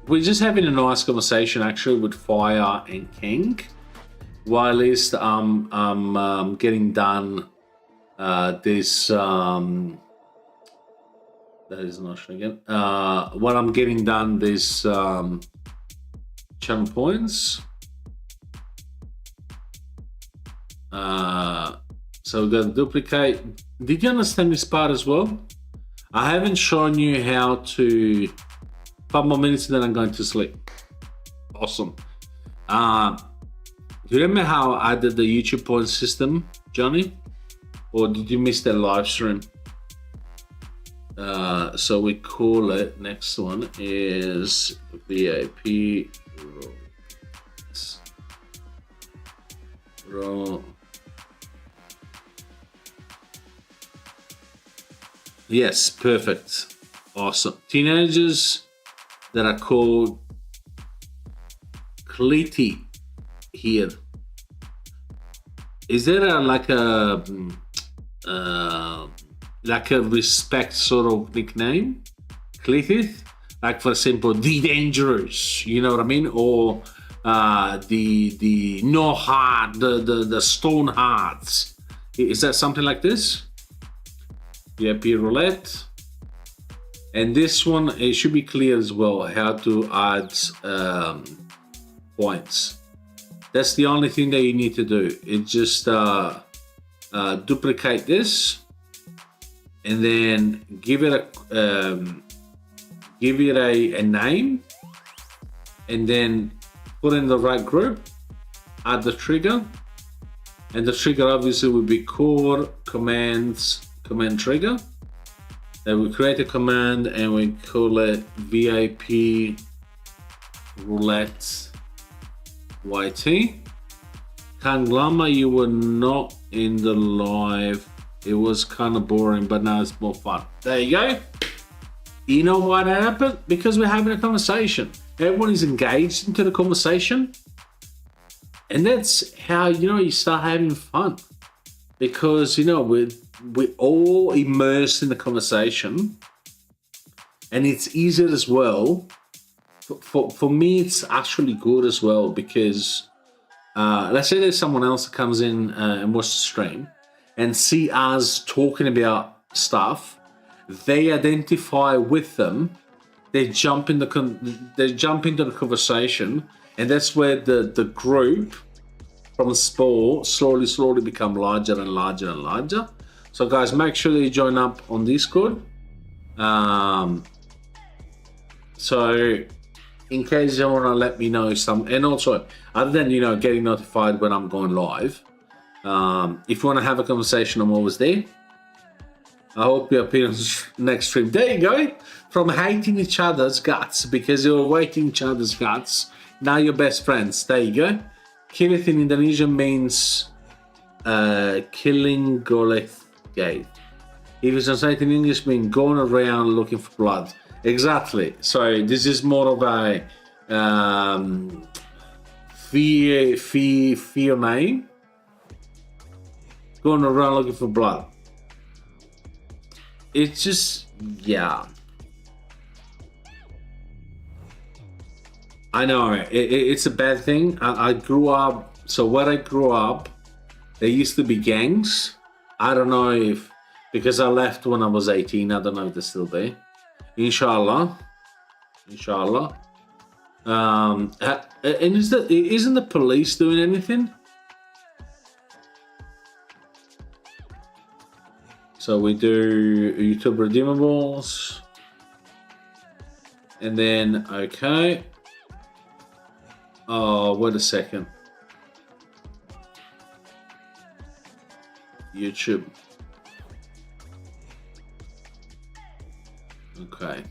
we're just having a nice conversation actually with Fire and King. Whilst I'm getting done this that is not sure again. While I'm getting done this channel points. So we're going to duplicate. Did you understand this part as well? I haven't shown you how to. 5 more minutes and then I'm going to sleep. Awesome. Do you remember how I did the YouTube point system, Johnny? Or did you miss that live stream? So we call it, next one is VIP roll. Yes, perfect. Awesome. Teenagers that are called Clitty here. Is there like a respect sort of nickname? Clitty? Like for example, the dangerous, you know what I mean? Or the no heart, the stone hearts. Is that something like this? VIP roulette. And this one, it should be clear as well how to add points. That's the only thing that you need to do. It's just duplicate this and then give it a name and then put in the right group, add the trigger, and the trigger obviously will be core command trigger. Then we create a command and we call it VIP roulette YT. Kanglama, you were not in the live. It was kind of boring, but now it's more fun. There you go. You know why that happened? Because we're having a conversation. Everyone is engaged into the conversation. And that's how, you start having fun. Because, we're all immersed in the conversation. And it's easier as well. For me, it's actually good as well because let's say there's someone else that comes in and watches the stream and see us talking about stuff. They identify with them. They jump into the conversation, and that's where the group from sport slowly become larger and larger and larger. So guys, make sure that you join up on Discord. So in case you want to let me know and also other than getting notified when I'm going live, if you want to have a conversation, I'm always there. I hope you appear on the next stream. There you go. From hating each other's guts because you're hating each other's guts, now you're best friends. There you go. Kilith in Indonesian means killing goleth gate. If it's translated in English, means going around looking for blood. Exactly. So this is more of a fear name. Going around looking for blood. It's just, yeah. I know it's a bad thing. I grew up. So where I grew up, there used to be gangs. I don't know if because I left when I was 18. I don't know if they're still there. Inshallah. And isn't the police doing anything? So we do YouTube redeemables, and then okay. Oh, wait a second. YouTube. Okay.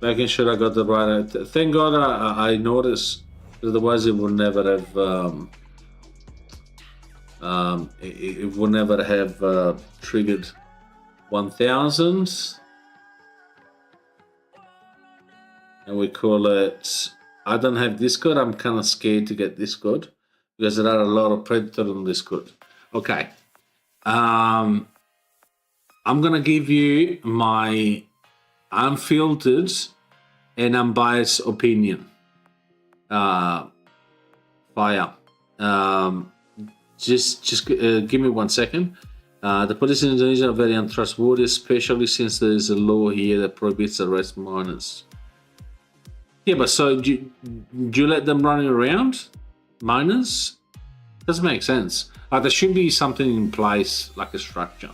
Making sure I got the right. Thank God I noticed. Otherwise, it would never have. It would never have triggered 1,000. and we call it, I don't have Discord. I'm kind of scared to get Discord because there are a lot of predators on Discord. Okay. I'm going to give you my unfiltered and unbiased opinion. Fire. Just give me 1 second. The police in Indonesia are very untrustworthy, especially since there is a law here that prohibits arrest minors. Yeah, but so do you let them run around? Minors? Doesn't make sense. There should be something in place, like a structure.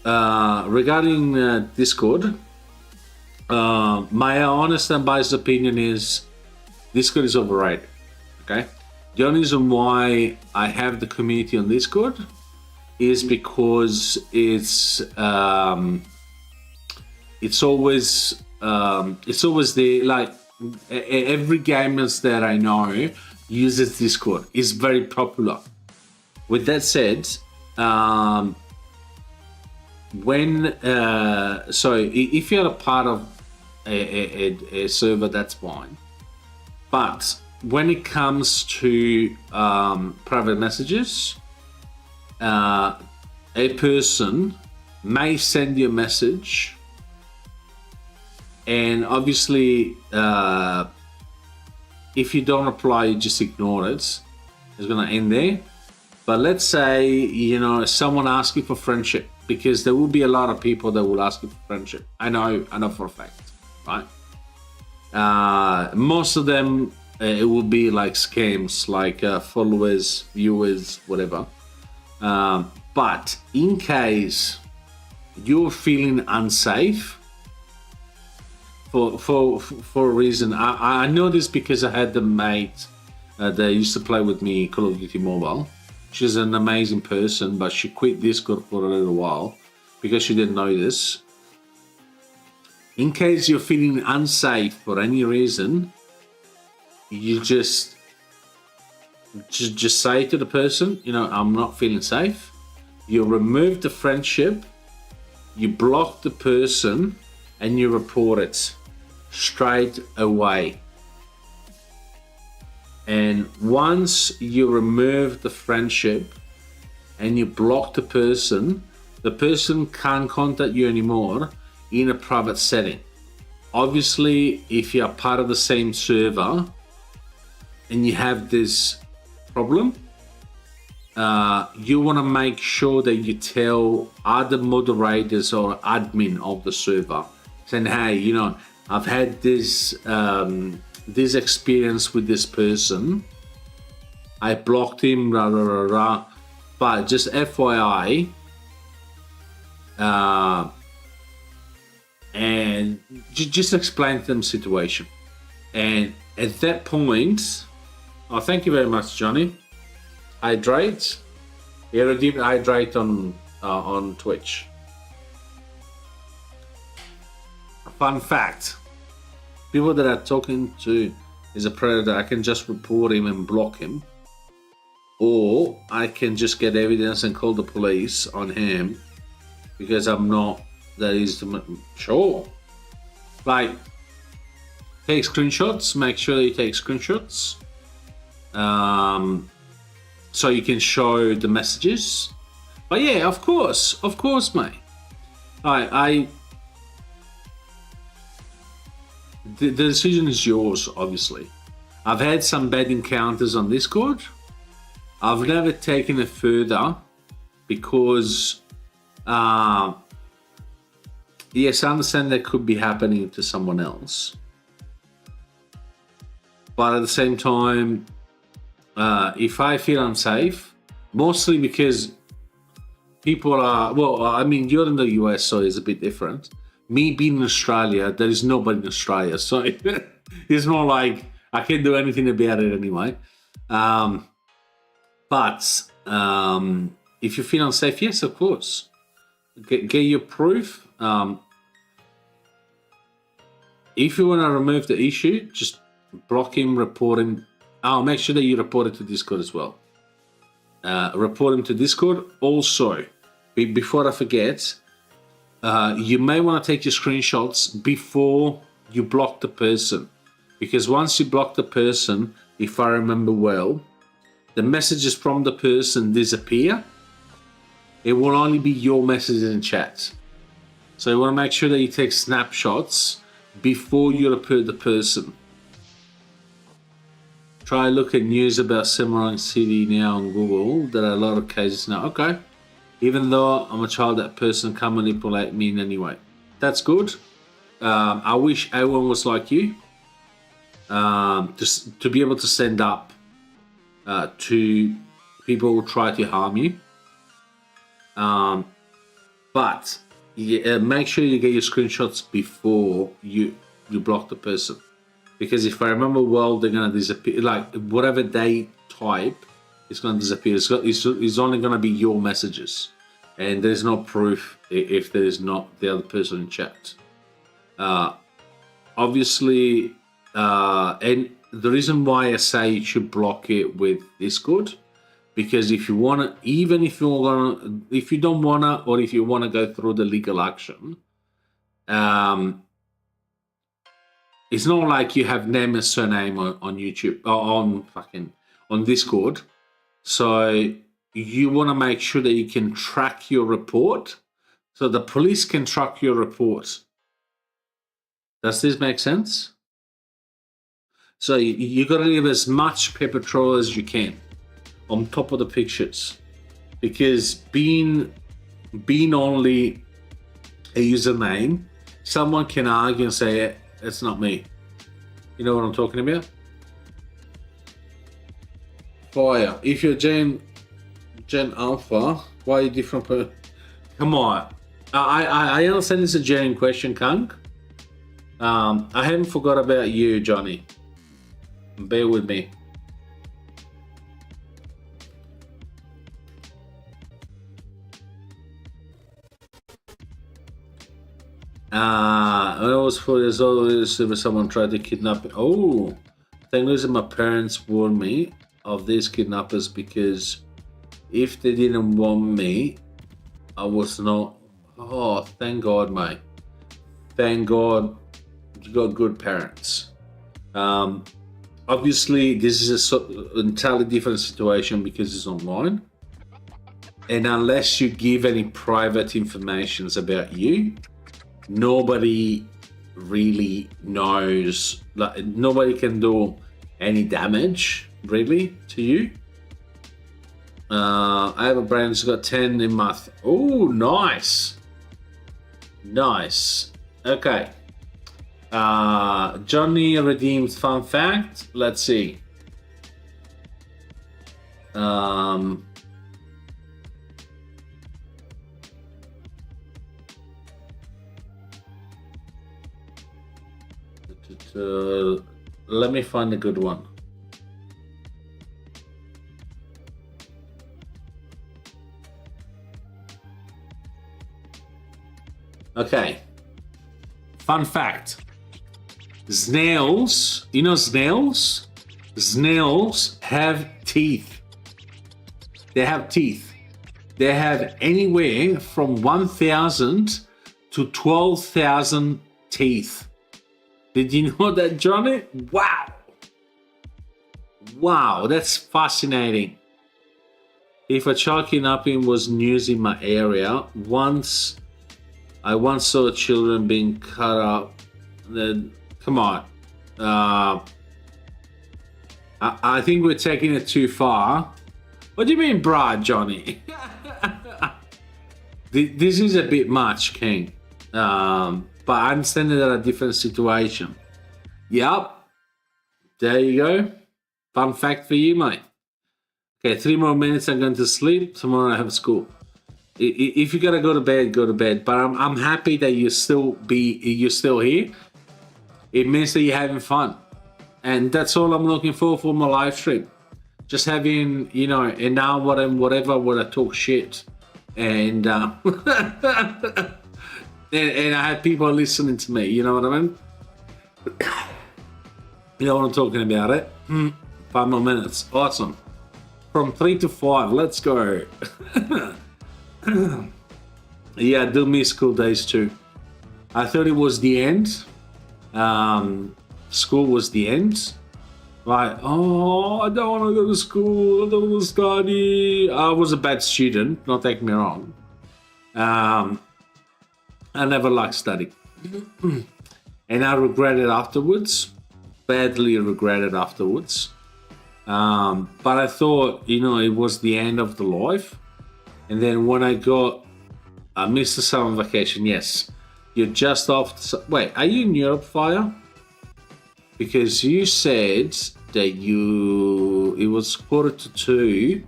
Regarding Discord, my honest and biased opinion is Discord is overrated. Okay, the only reason why I have the community on Discord is because it's always there. Like every gamers that I know uses Discord. It's very popular. With that said, if you're a part of a server, that's fine. But when it comes to private messages, a person may send you a message, and obviously, if you don't reply, you just ignore it. It's going to end there. But let's say, someone asks you for friendship, because there will be a lot of people that will ask you for friendship. I know for a fact, right? Most of them, it will be like scams, like followers, viewers, whatever. But in case you're feeling unsafe for a reason, I know this because I had the mate that used to play with me Call of Duty Mobile. She's an amazing person, but she quit Discord for a little while because she didn't know this. In case you're feeling unsafe for any reason, you just say to the person, I'm not feeling safe. You remove the friendship, you block the person, and you report it straight away. And once you remove the friendship and you block the person can't contact you anymore in a private setting. Obviously, if you are part of the same server and you have this problem, you want to make sure that you tell other moderators or admin of the server, saying, hey, I've had this experience with this person. I blocked him, but just FYI, and just explain to them the situation. And at that point, thank you very much, Johnny. Hydrate. Hydrate on Twitch. Fun fact. People that I'm talking to is a predator, I can just report him and block him. Or I can just get evidence and call the police on him because I'm not that easy to... Sure. Like, take screenshots, make sure that you take screenshots. So you can show the messages. But yeah, of course, mate. The decision is yours, obviously. I've had some bad encounters on Discord. I've never taken it further because, yes, I understand that could be happening to someone else. But at the same time, if I feel unsafe, mostly because people are, you're in the US, so it's a bit different. Me being in Australia, there is nobody in Australia, so it's more like I can't do anything about it anyway. But if you feel unsafe, yes, of course, get your proof. If you want to remove the issue, just block him, report him. Make sure that you report it to Discord as well. Report him to Discord. Also, before I forget, you may want to take your screenshots before you block the person. Because once you block the person, if I remember well, the messages from the person disappear. It will only be your messages in chat. So you want to make sure that you take snapshots before you report the person. Try look at news about Semarang City now on Google. There are a lot of cases now. Okay. Even though I'm a child, that person can manipulate me in any way. That's good. I wish everyone was like you. To be able to stand up to people who try to harm you. But make sure you get your screenshots before you block the person. Because if I remember well, they're going to disappear. Like, whatever they type, it's going to disappear. It's only going to be your messages. And there's no proof if there is not the other person in chat. Obviously, and the reason why I say you should block it with Discord, because if you want to, even if you don't want to, or if you want to go through the legal action, it's not like you have name and surname on YouTube or on Discord. So you want to make sure that you can track your report, so the police can track your report. Does this make sense? So you got to leave as much paper trail as you can on top of the pictures, because being only a username, someone can argue and say it's not me. You know what I'm talking about? Fire. If you're Gen Alpha, why are you different? Come on. I understand it's a genuine question, Kunk. I haven't forgot about you, Johnny. Bear with me. When I was 4 years old, someone tried to kidnap me. Oh, thank goodness my parents warned me of these kidnappers, because if they didn't want me, I was not. Oh, thank God, mate. Thank God you got good parents. Obviously, this is an entirely different situation because it's online. And unless you give any private information about you, nobody really knows. Like, nobody can do any damage, really, to you. I have a brain who's got 10 in math. Oh, nice. Nice. Okay. Johnny redeemed fun fact. Let's see. Let me find a good one. Okay. Fun fact. Snails, you know snails? Snails have teeth. They have teeth. They have anywhere from 1,000 to 12,000 teeth. Did you know that, Johnny? Wow. Wow, that's fascinating. If a child kidnapping was news in my area, I once saw children being cut up. Then, come on. I think we're taking it too far. What do you mean, brah, Johnny? This is a bit much, King. But I understand that a different situation. Yep. There you go. Fun fact for you, mate. Okay, 3 more minutes. I'm going to sleep. Tomorrow I have school. If you gotta go to bed, go to bed. But I'm happy that you're still here. It means that you're having fun, and that's all I'm looking for my live stream. Just having, you know, an hour and whatever where I talk shit, and and I have people listening to me. You know what I mean? You know what I'm talking about, it? 5 more minutes. Awesome. From 3 to 5. Let's go. Yeah, I do miss school days too. I thought it was the end. School was the end. Like, oh, I don't want to go to school. I don't want to study. I was a bad student. Not take me wrong. I never liked studying, and I regretted afterwards. Badly regretted afterwards. But I thought, it was the end of the life. And then when I missed the summer vacation. Yes, you're just off. Wait, are you in Europe, Fire? Because you said that it was 1:45,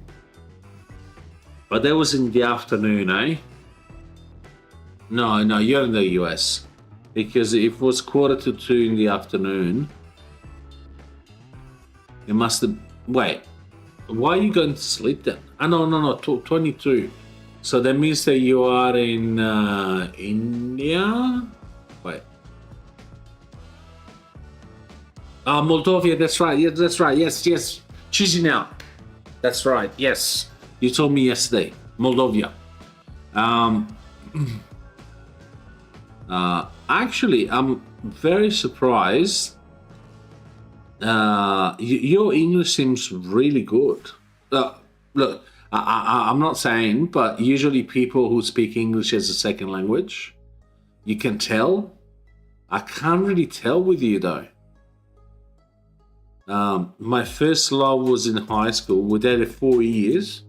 but that was in the afternoon, eh? No, you're in the US. Because if it was 1:45 in the afternoon, it must have. Wait, why are you going to sleep then? No, 22. So that means that you are in India? Wait. Moldova, that's right. Yeah, that's right. Yes. Chisinau. That's right. Yes. You told me yesterday. Moldova. Actually, I'm very surprised. Your English seems really good. Look, I'm not saying, but usually people who speak English as a second language, you can tell. I can't really tell with you though. My first love was in high school. We dated 4 years,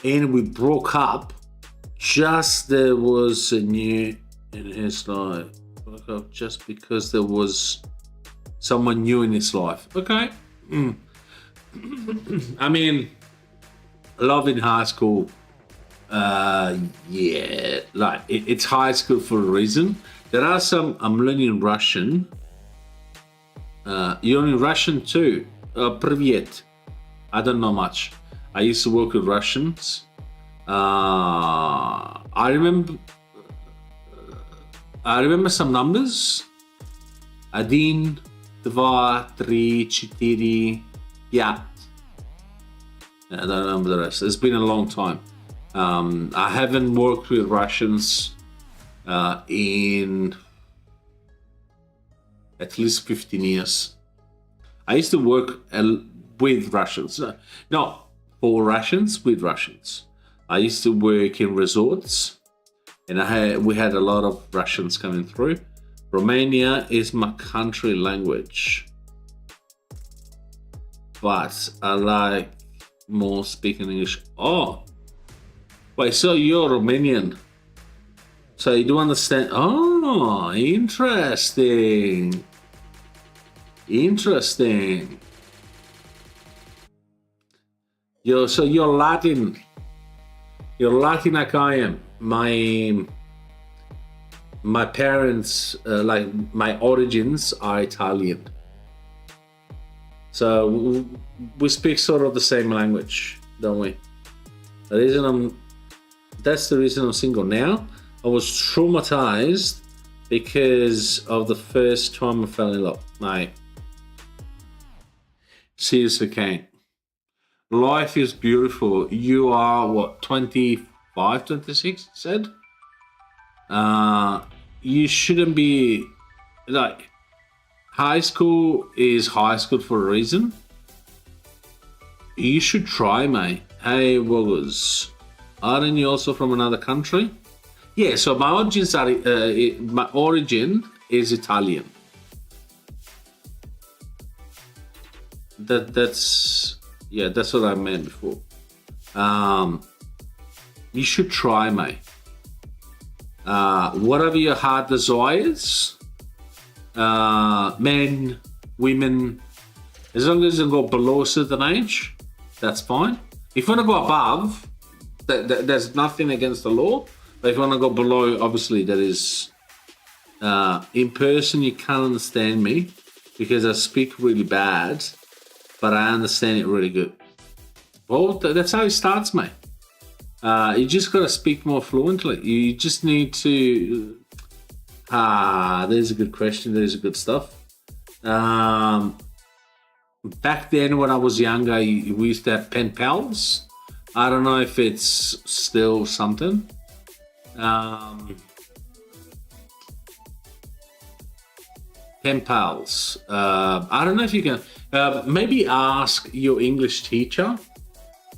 and we broke up. Just there was a new in his life. Broke up just because there was someone new in his life. Okay. I mean, love in high school. Yeah, like it's high school for a reason. There are some. I'm learning Russian. You're in Russian too. Привет. I don't know much. I used to work with Russians. I remember some numbers. 1, 2, 3, 4, 5. I don't remember the rest. It's been a long time. I haven't worked with Russians in at least 15 years. I used to work with Russians. No, for Russians, with Russians. I used to work in resorts, and we had a lot of Russians coming through. Romania is my country language, but I like more speaking English. Oh, wait, so you're Romanian. So you do understand. Oh, interesting. Interesting. So you're Latin. You're Latin like I am. My parents, like my origins are Italian. So we speak sort of the same language, don't we? That's the reason I'm single now. I was traumatized because of the first time I fell in love. Mate, seriously, Kane. Life is beautiful. You are, what, 25, 26, said? You shouldn't be, like, high school is high school for a reason. You should try, mate. Hey, Woggers. Aren't you also from another country? Yeah, so my origin is Italian. That's what I meant before. You should try, mate. Whatever your heart desires, men, women, as long as you go below a certain age, that's fine. If you want to go above, there's nothing against the law. But if you want to go below, obviously that is. In person, you can't understand me because I speak really bad, but I understand it really good. Well, that's how it starts, mate. You just got to speak more fluently. You just need to. There's a good question. There's a good stuff. Back then, when I was younger, we used to have pen pals. I don't know if it's still something. pen pals. I don't know if you can. Maybe ask your English teacher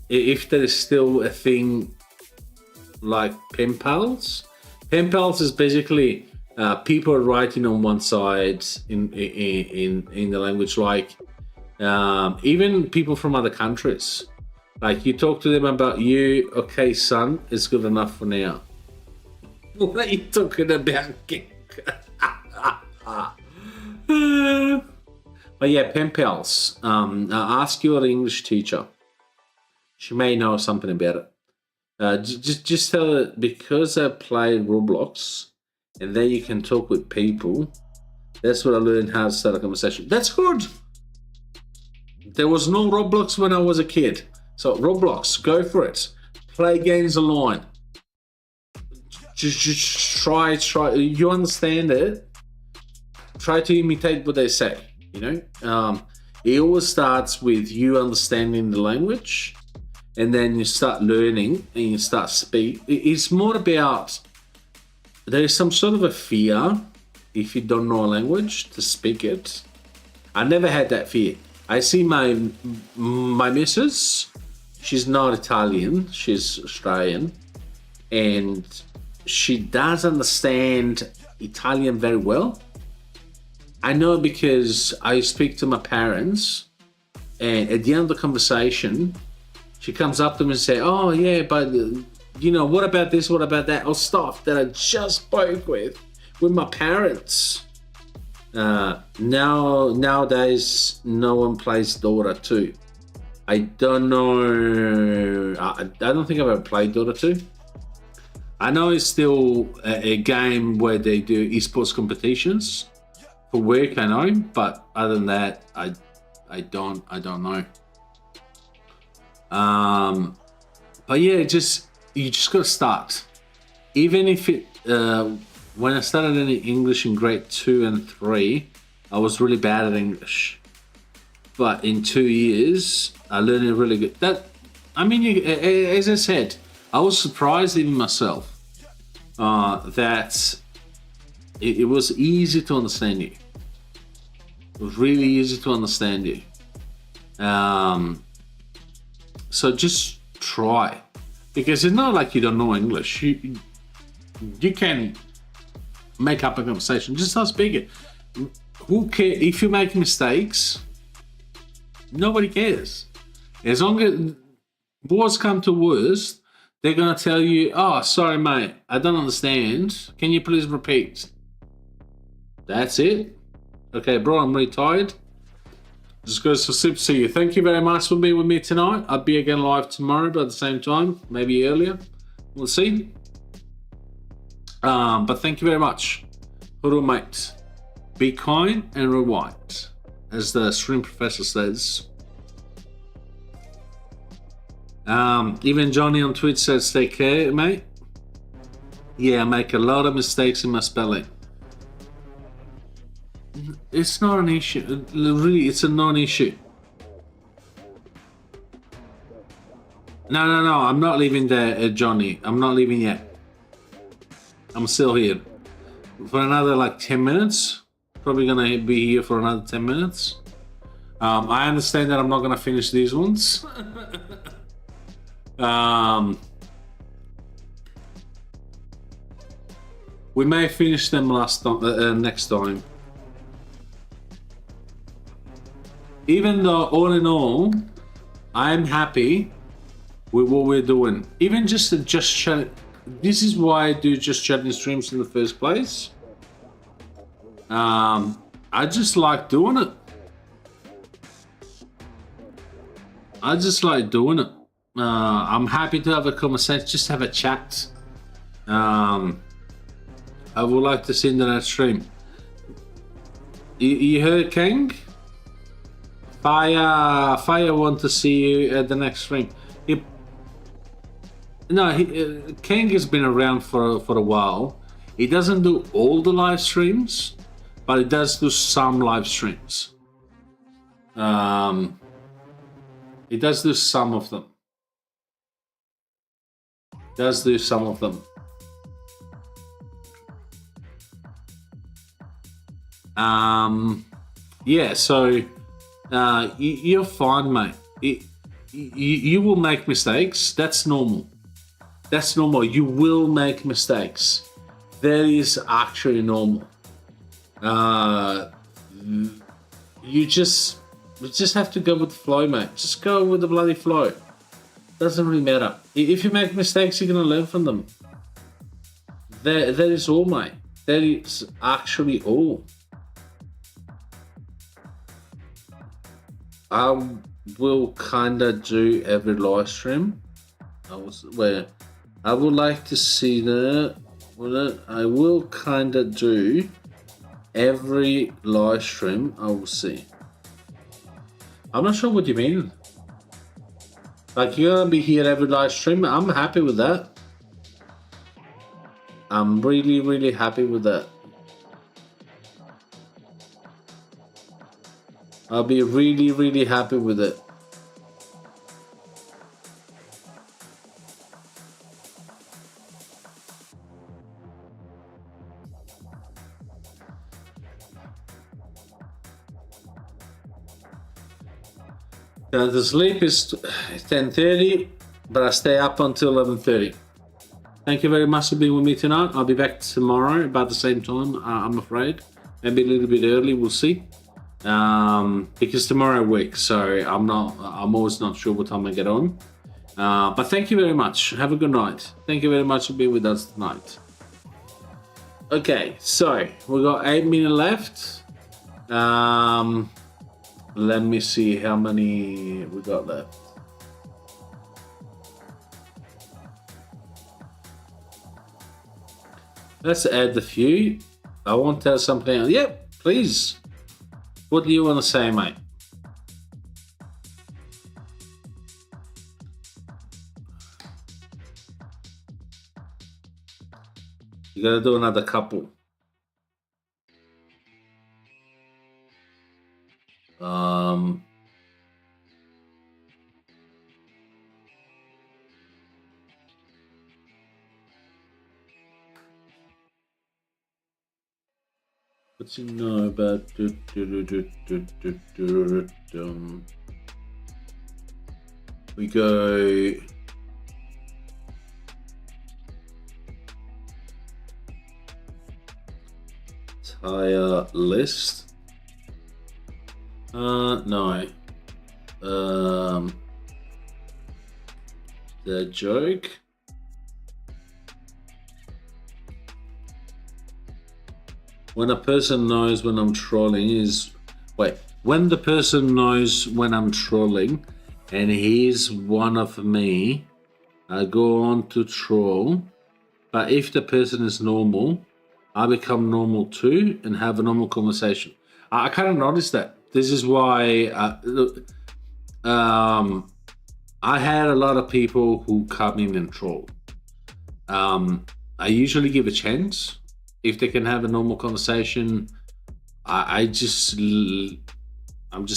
if there is still a thing like pen pals. Pen pals is basically people writing on one side in the language, like even people from other countries. Like you talk to them about you, okay, son, is good enough for now. What are you talking about? But yeah, pen pals. Ask your English teacher. She may know something about it. Just tell her, because I played Roblox and then you can talk with people. That's what I learned, how to start a conversation. That's good. There was no Roblox when I was a kid. So Roblox, go for it. Play games online. Just try. You understand it. Try to imitate what they say. You know, it always starts with you understanding the language, and then you start learning and you start speak. It's more about, there is some sort of a fear if you don't know a language to speak it. I never had that fear. I see my missus. She's not Italian. She's Australian, and she does understand Italian very well. I know because I speak to my parents, and at the end of the conversation, she comes up to me and say, "Oh yeah, but you know, what about this? What about that?" Or stuff that I just spoke with my parents. Nowadays, no one plays Dora 2. I don't know. I don't think I've ever played Dota 2. I know it's still a game where they do esports competitions for work. I know, but other than that, I don't know. But yeah, you just gotta start. Even if it when I started in English in grade 2 and 3, I was really bad at English. But in 2 years, I learned it really good. As I said, I was surprised even myself that it was easy to understand you. It was really easy to understand you. So just try, because it's not like you don't know English. You can make up a conversation. Just start speaking. Who cares if you make mistakes? Nobody cares. As long as worst come to worst, they're gonna tell you, "Oh, sorry, mate, I don't understand. Can you please repeat?" That's it. Okay, bro, I'm really tired. Just goes to sleep. See you. Thank you very much for being with me tonight. I'll be again live tomorrow, but at the same time, maybe earlier. We'll see. But thank you very much. Huru, mate. Be kind and rewind, as the stream professor says. Even Johnny on Twitch says, "Take care, mate." Yeah, I make a lot of mistakes in my spelling. It's not an issue. Really, it's a non-issue. No. I'm not leaving there, Johnny. I'm not leaving yet. I'm still here for another like 10 minutes. Probably gonna be here for another 10 minutes. I understand that I'm not gonna finish these ones. We may finish them next time. Even though, all in all, I'm happy with what we're doing. Even just chat. This is why I do just chatting streams in the first place. I just like doing it. I just like doing it. I'm happy to have a conversation, just have a chat. I would like to see in the next stream. You heard King? Fire want to see you at the next stream. King has been around for a while. He doesn't do all the live streams, but he does do some live streams. He does do some of them. Yeah, so you're fine, mate. You will make mistakes. That's normal. That's normal. You will make mistakes. That is actually normal. You just have to go with the flow, mate. Just go with the bloody flow. Doesn't really matter. If you make mistakes, you're gonna learn from them. That is all, mate. That is actually all. I will kinda do every live stream. I would like to see that. I will kinda do every live stream. I will see. I'm not sure what you mean. Like, you're gonna be here every live stream. I'm happy with that. I'm really, really happy with that. I'll be really, really happy with it. The sleep is 10:30, but I stay up until 11:30. Thank you very much for being with me tonight. I'll be back tomorrow about the same time, I'm afraid. Maybe a little bit early, we'll see. Because tomorrow week, so I'm always not sure what time I get on. But thank you very much. Have a good night. Thank you very much for being with us tonight. Okay, so we got 8 minutes left. Let me see how many we got left. Let's add a few. I want to tell something else. Yep, please. What do you want to say, mate? You gotta do another couple. What you know about we go entire list. No. The joke. When a person knows when I'm trolling is... Wait. When the person knows when I'm trolling and he's one of me, I go on to troll. But if the person is normal, I become normal too and have a normal conversation. I kind of noticed that. This is why I had a lot of people who come in and troll. I usually give a chance. If they can have a normal conversation, I'm just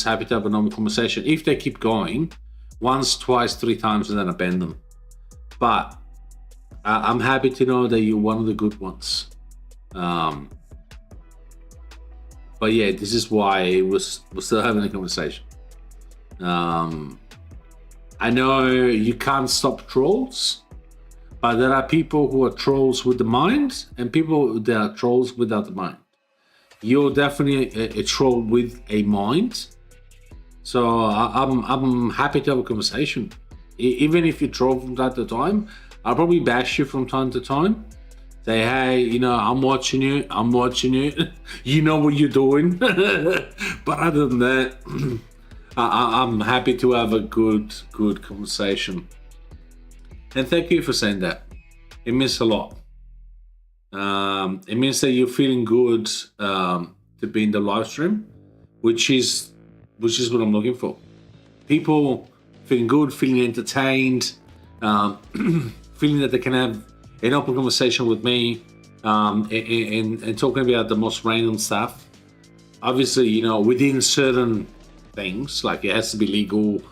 happy to have a normal conversation. If they keep going, once, twice, 3 times, and then I ban them. But I'm happy to know that you're one of the good ones. But yeah, this is why we're still having a conversation. I know you can't stop trolls, but there are people who are trolls with the mind and people that are trolls without the mind. You're definitely a troll with a mind. So I'm happy to have a conversation. Even if you troll from time to time, I'll probably bash you from time to time. Say, hey, you know, I'm watching you. You know what you're doing. But other than that, I'm happy to have a good conversation. And thank you for saying that. It means a lot. It means that you're feeling good to be in the live stream, which is what I'm looking for. People feeling good, feeling entertained, feeling that they can have an open conversation with me, and talking about the most random stuff. Obviously, you know, within certain things, like it has to be legal,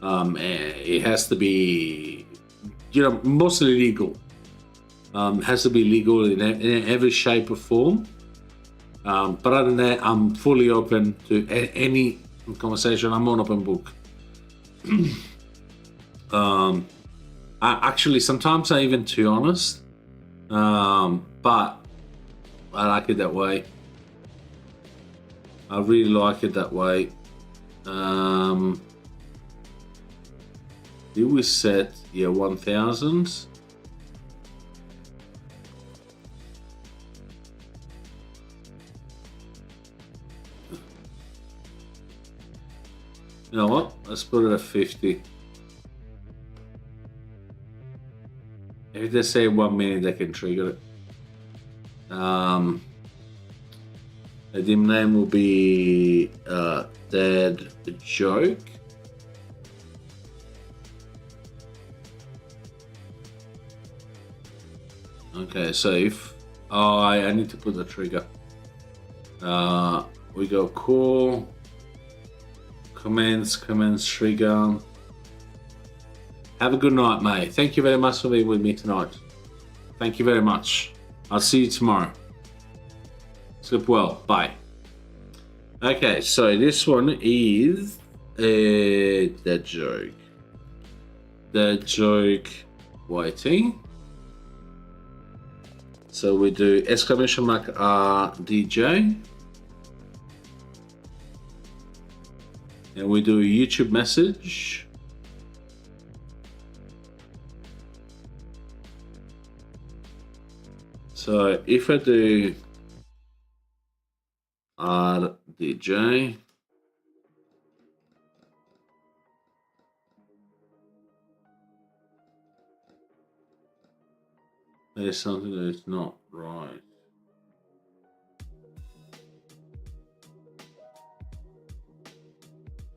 it has to be, you know, mostly legal. Has to be legal in every shape or form. But other than that, I'm fully open to any conversation. I'm an open book. Actually, sometimes I even too honest, but I like it that way. I really like it that way. Did we set 1000? You know what? Let's put it at 50. If they say 1 minute, they can trigger it. The dim name will be Dead Joke. Okay, so if I need to put the trigger. We go cool. Comments trigger. Have a good night, mate. Thank you very much for being with me tonight. Thank you very much. I'll see you tomorrow. Sleep well. Bye. Okay, so this one is Dead Joke. Dead Joke waiting. So we do exclamation mark R DJ. And we do a YouTube message. So if I do RDJ, there's something that is not right.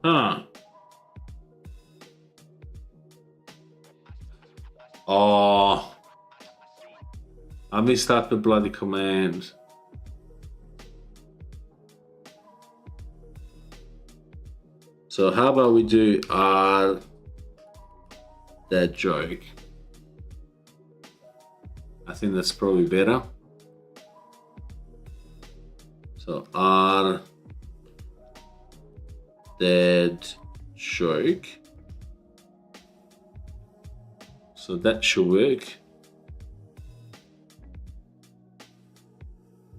Huh. Oh. I missed out the bloody command. So how about we do Dead Joke? I think that's probably better. So Dead Joke. So that should work.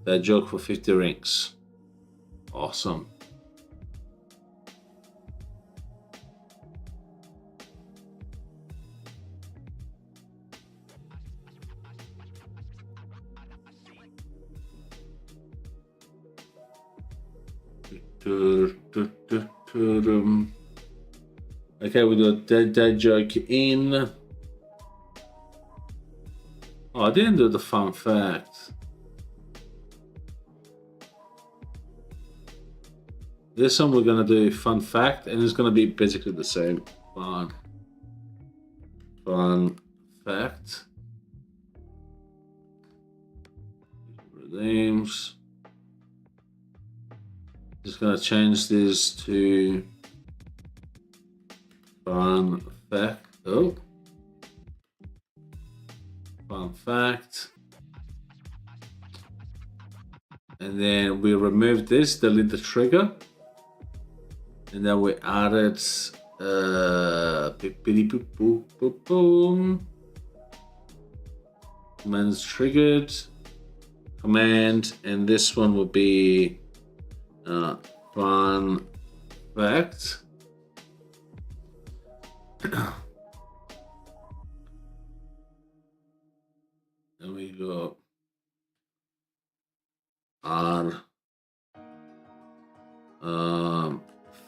That joke for 50 rings. Awesome. Okay, we do a dead joke in. Oh, I didn't do the fun fact. This one we're gonna do fun fact, and it's gonna be basically the same. Fun fact. Redeems. Just gonna change this to fun fact. Oh, fun fact. And then we remove this, delete the trigger. And then we added boom. Command's triggered. Command, and this one will be fun fact. Then we go R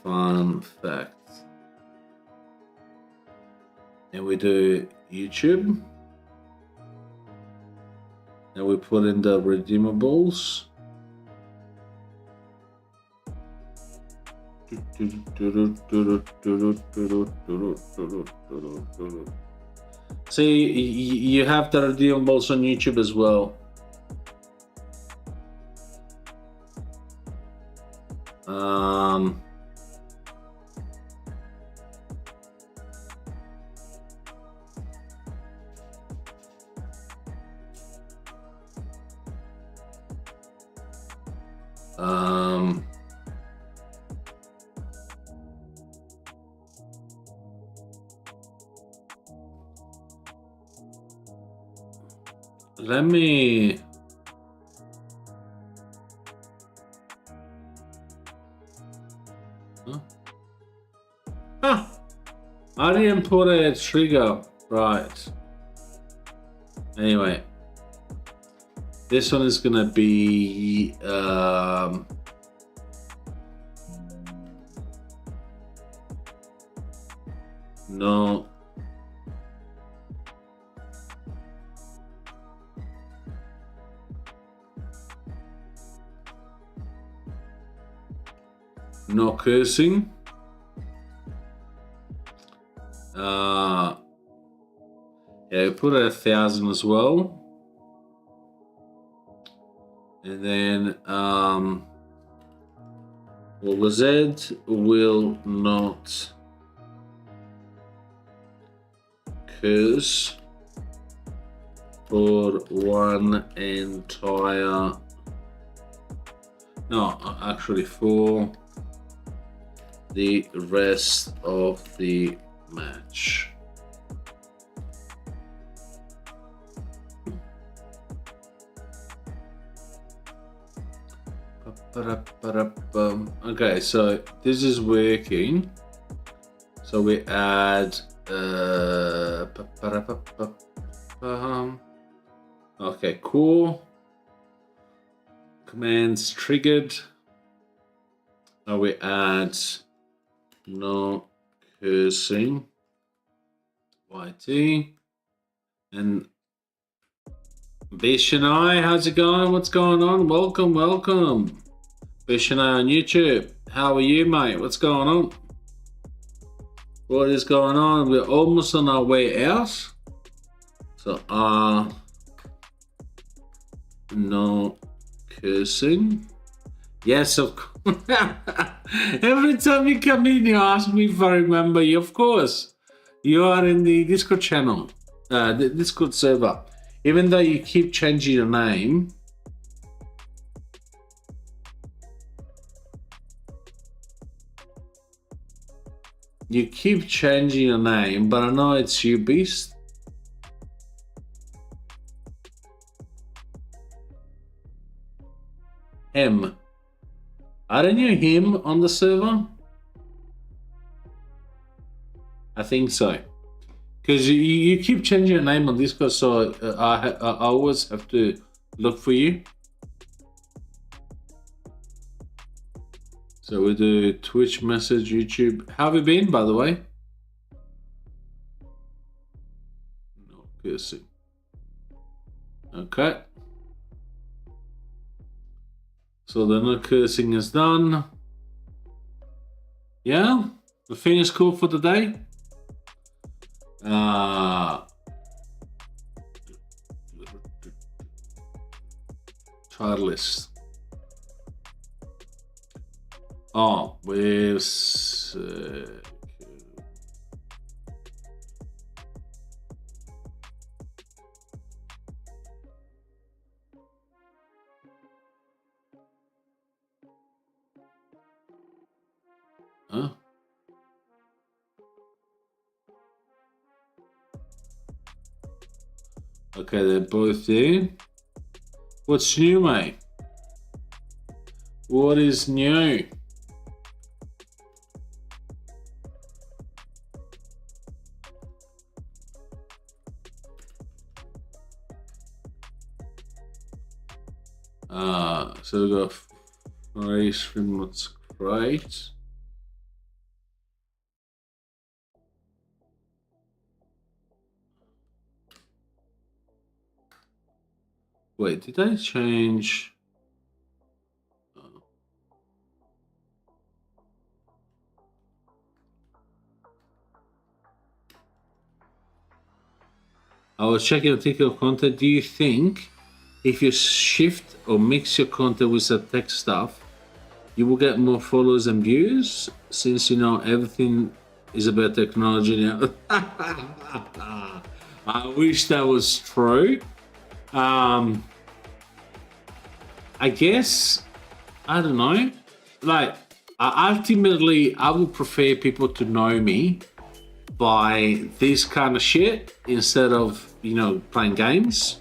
fun fact, and we do YouTube, and we put in the redeemables. See, you have the redeemables on YouTube as well. let me. Huh? I didn't put a trigger. Right. Anyway, this one is gonna be no. No cursing. Yeah, put 1,000 as well. And then what was it? Will not curse for one entire, no, actually for the rest of the match. Okay, so this is working. So we add okay, cool. Commands triggered. Now we add no cursing YT and Bishanai, how's it going? What's going on? Welcome, welcome. Bishanai on YouTube. How are you, mate? What's going on? What is going on? We're almost on our way out. So no cursing. Yes, of course. Every time you come in, you ask me if I remember you. Of course. You are in the Discord channel, the Discord server. Even though you keep changing your name, but I know it's you, Beast. Him. Aren't you him on the server? I think so. Because you keep changing your name on Discord, so I always have to look for you. So we do Twitch, message, YouTube. How have you been, by the way? No cursing. Okay. So the no cursing is done. Yeah, the thing is cool for today. Try list. Oh, where's huh? Okay, they're both there. What's new, mate? What is new? So we got streamerBot, great. Wait, did I change? I was checking the TikTok content. Do you think if you shift or mix your content with the tech stuff, you will get more followers and views? Since you know everything is about technology now. I wish that was true. I guess, I don't know. Like, ultimately, I would prefer people to know me by this kind of shit instead of, you know, playing games.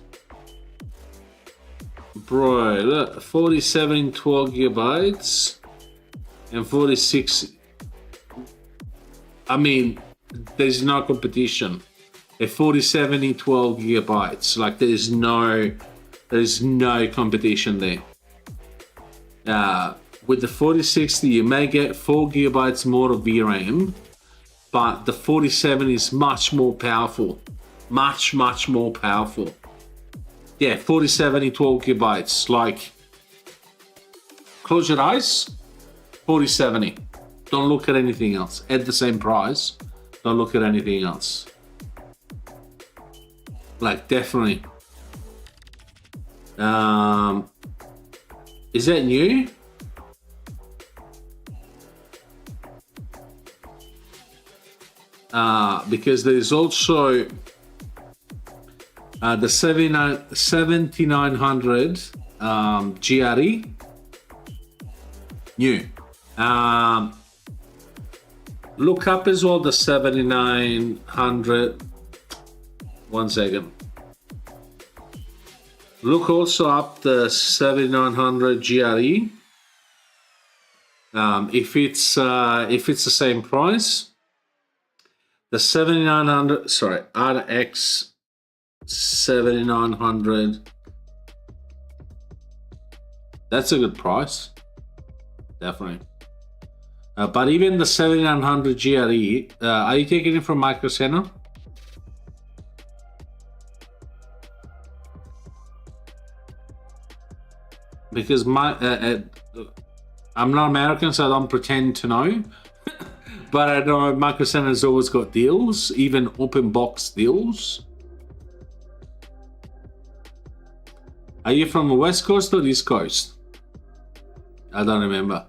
Bro, look, 47 in 12 gigabytes and 46. I mean, there's no competition. A 47 in 12 gigabytes, like there's no competition there. With the 4060, you may get 4 gigabytes more of VRAM, but the 47 is much more powerful. Much more powerful. Yeah, 47 in 12 gigabytes. Like, close your eyes, 4070. Don't look at anything else. At the same price, don't look at anything else. Like, definitely. Is that new? Because there's also the 7900 GRE new. Look up as well the 7900. One second. Look also up the 7900 GRE. If it's the same price, the 7900, sorry, RX 7900. That's a good price, definitely. But even the 7900 GRE, are you taking it from Micro Center? Because I'm not American, so I don't pretend to know. But I know Micro Center's always got deals, even open box deals. Are you from the West Coast or East Coast? I don't remember.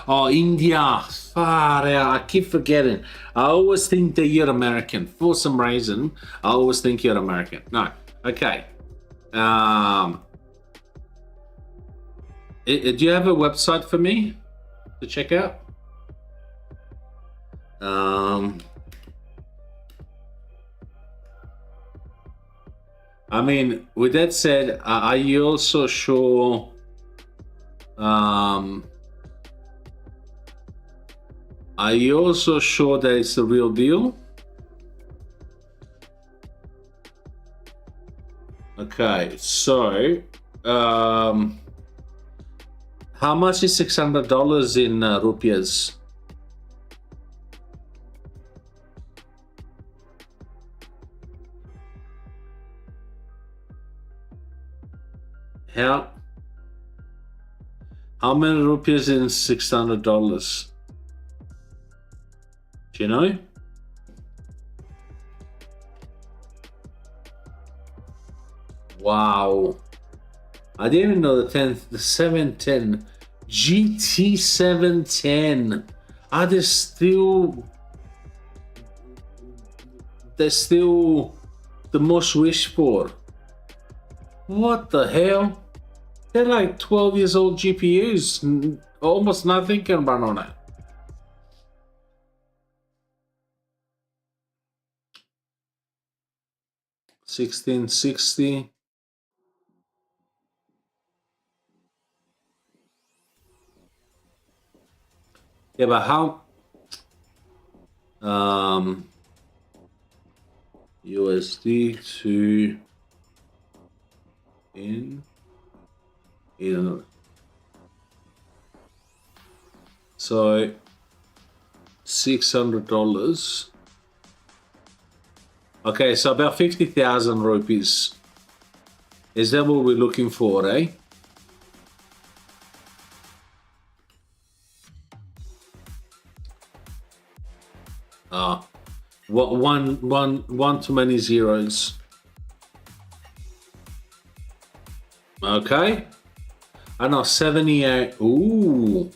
Oh, India. Far out. I keep forgetting. I always think that you're American. For some reason, I always think you're American. No. Okay. Do you have a website for me to check out? I mean, with that said, are you also sure? Are you also sure that it's the real deal? Okay, so how much is $600 in rupees? How many rupees in $600? Do you know? Wow. I didn't even know the 710 GT 710. Are they still? They're still the most wished for. What the hell? They're like 12 years old GPUs. Almost nothing can run on it. $1660. Yeah, but how? USD to in. So $600. Okay, so about 50,000 rupees. Is that what we're looking for, eh? One too many zeros. Okay. I know 78. Ooh.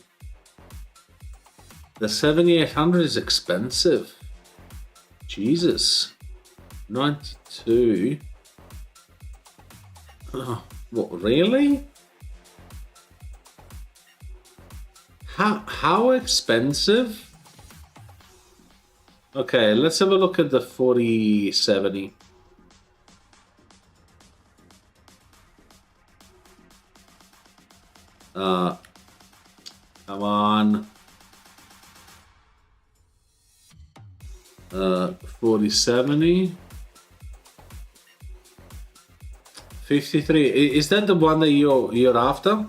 The 7800 is expensive. Jesus. 92. Oh, what, really? How expensive? Okay, let's have a look at the 4070. Come on. 4070. 53. Is that the one that you're after?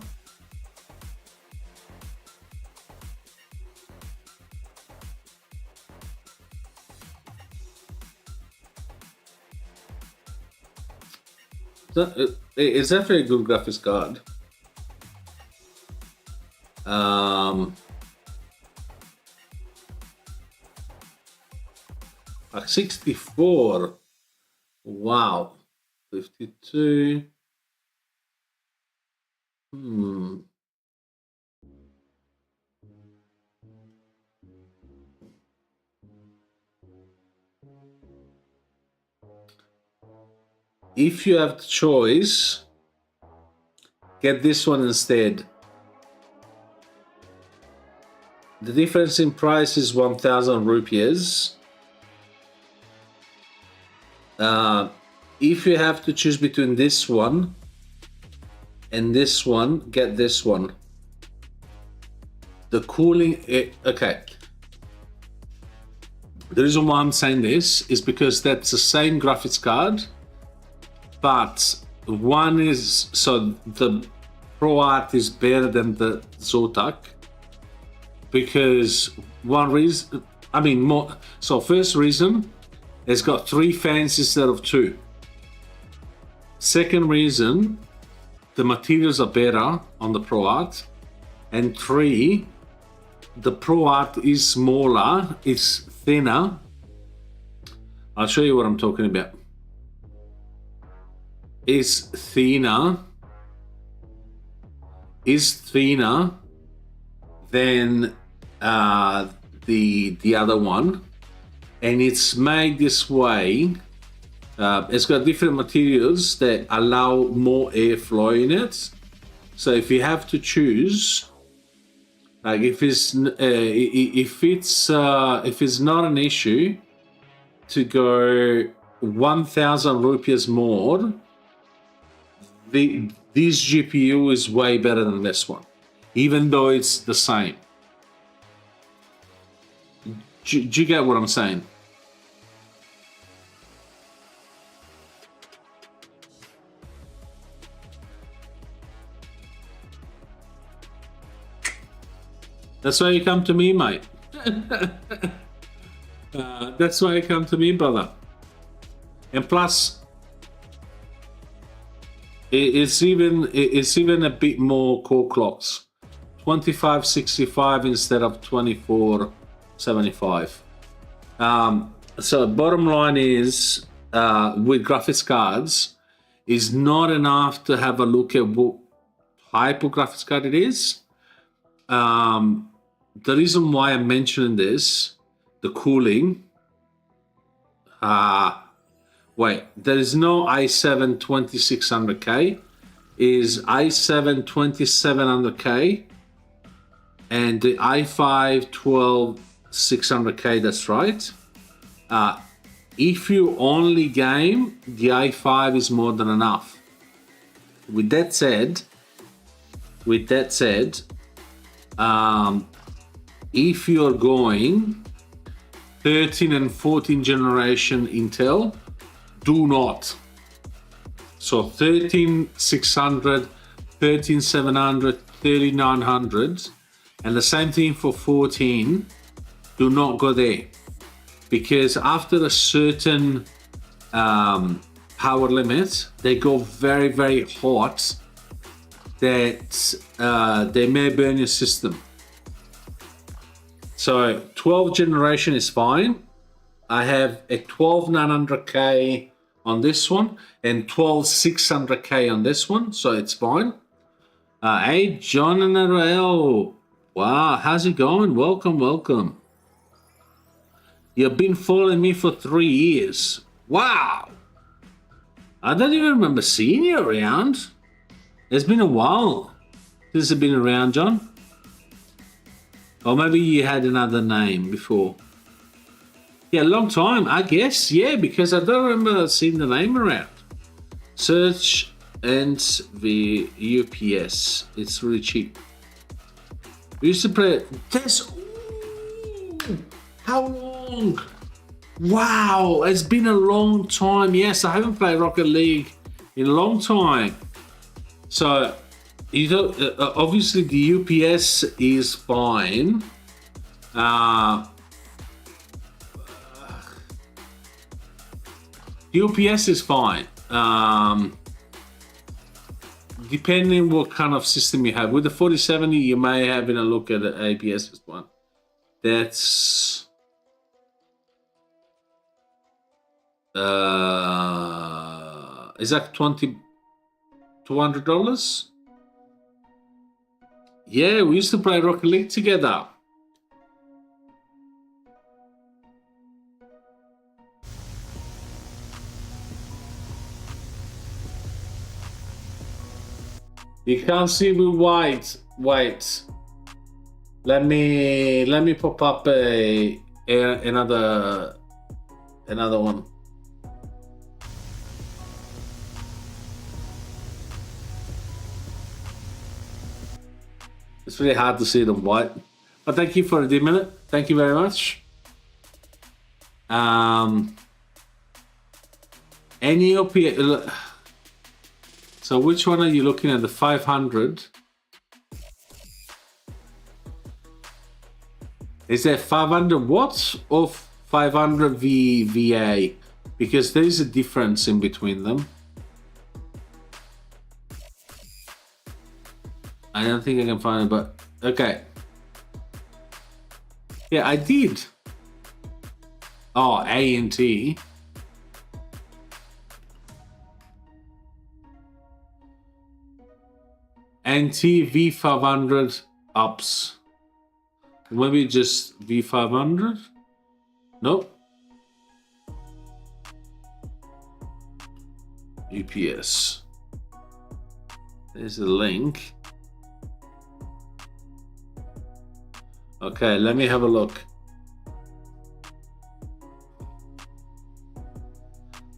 It's definitely a good graphics card. Like 64. Wow. 52. If you have the choice, get this one instead. The difference in price is 1,000 rupees. If you have to choose between this one and this one, get this one. The cooling, okay. The reason why I'm saying this is because that's the same graphics card, but one is, so the ProArt is better than the Zotac because one reason, I mean more, so first reason, it's got 3 fans instead of 2. Second reason, the materials are better on the ProArt. And 3, the ProArt is smaller, it's thinner. I'll show you what I'm talking about. It's thinner than the other one, and it's made this way. It's got different materials that allow more airflow in it. So if you have to choose, like if it's not an issue to go 1,000 rupees more, this GPU is way better than this one, even though it's the same. Do you get what I'm saying? That's why you come to me, mate. That's why you come to me, brother. And plus, it's even a bit more core clocks. 2565 instead of 2475. So bottom line is, with graphics cards, is not enough to have a look at what type of graphics card it is. The reason why I'm mentioning this, the cooling, wait, there is no i7 2600K, is i7 2700K and the i5 12600K, that's right. If you only game, the i5 is more than enough. With that said, if you're going 13 and 14 generation Intel, do not. So 13600, 13700, 3900, and the same thing for 14, do not go there. Because after a certain power limit, they go very, very hot, that they may burn your system. So 12 generation is fine. I have a 12900K on this one and 12600K on this one, so it's fine. Hey, John and Ariel. Wow, how's it going? Welcome, welcome. You've been following me for 3 years. Wow. I don't even remember seeing you around. It's been a while since you've been around, John. Or maybe you had another name before. Yeah, a long time, I guess. Yeah, because I don't remember seeing the name around. Search and the UPS. It's really cheap. We used to play this. How long? Wow, it's been a long time. Yes, I haven't played Rocket League in a long time. So, you know, obviously the UPS is fine. UPS is fine. Depending what kind of system you have. With the 4070, you may have a look at the APS one. That's is that $200? Yeah, we used to play Rocket League together. You can't see me white. Wait. Let me pop up another one. It's really hard to see them white. But thank you for the minute. Thank you very much. Any OPS. So which one are you looking at? The 500? Is that 500 watts or 500 VA? Because there is a difference in between them. I don't think I can find it, but okay. Yeah, I did. Oh, A and T. NT V500 ups. Maybe just V500? Nope. UPS. There's a link. Okay, let me have a look.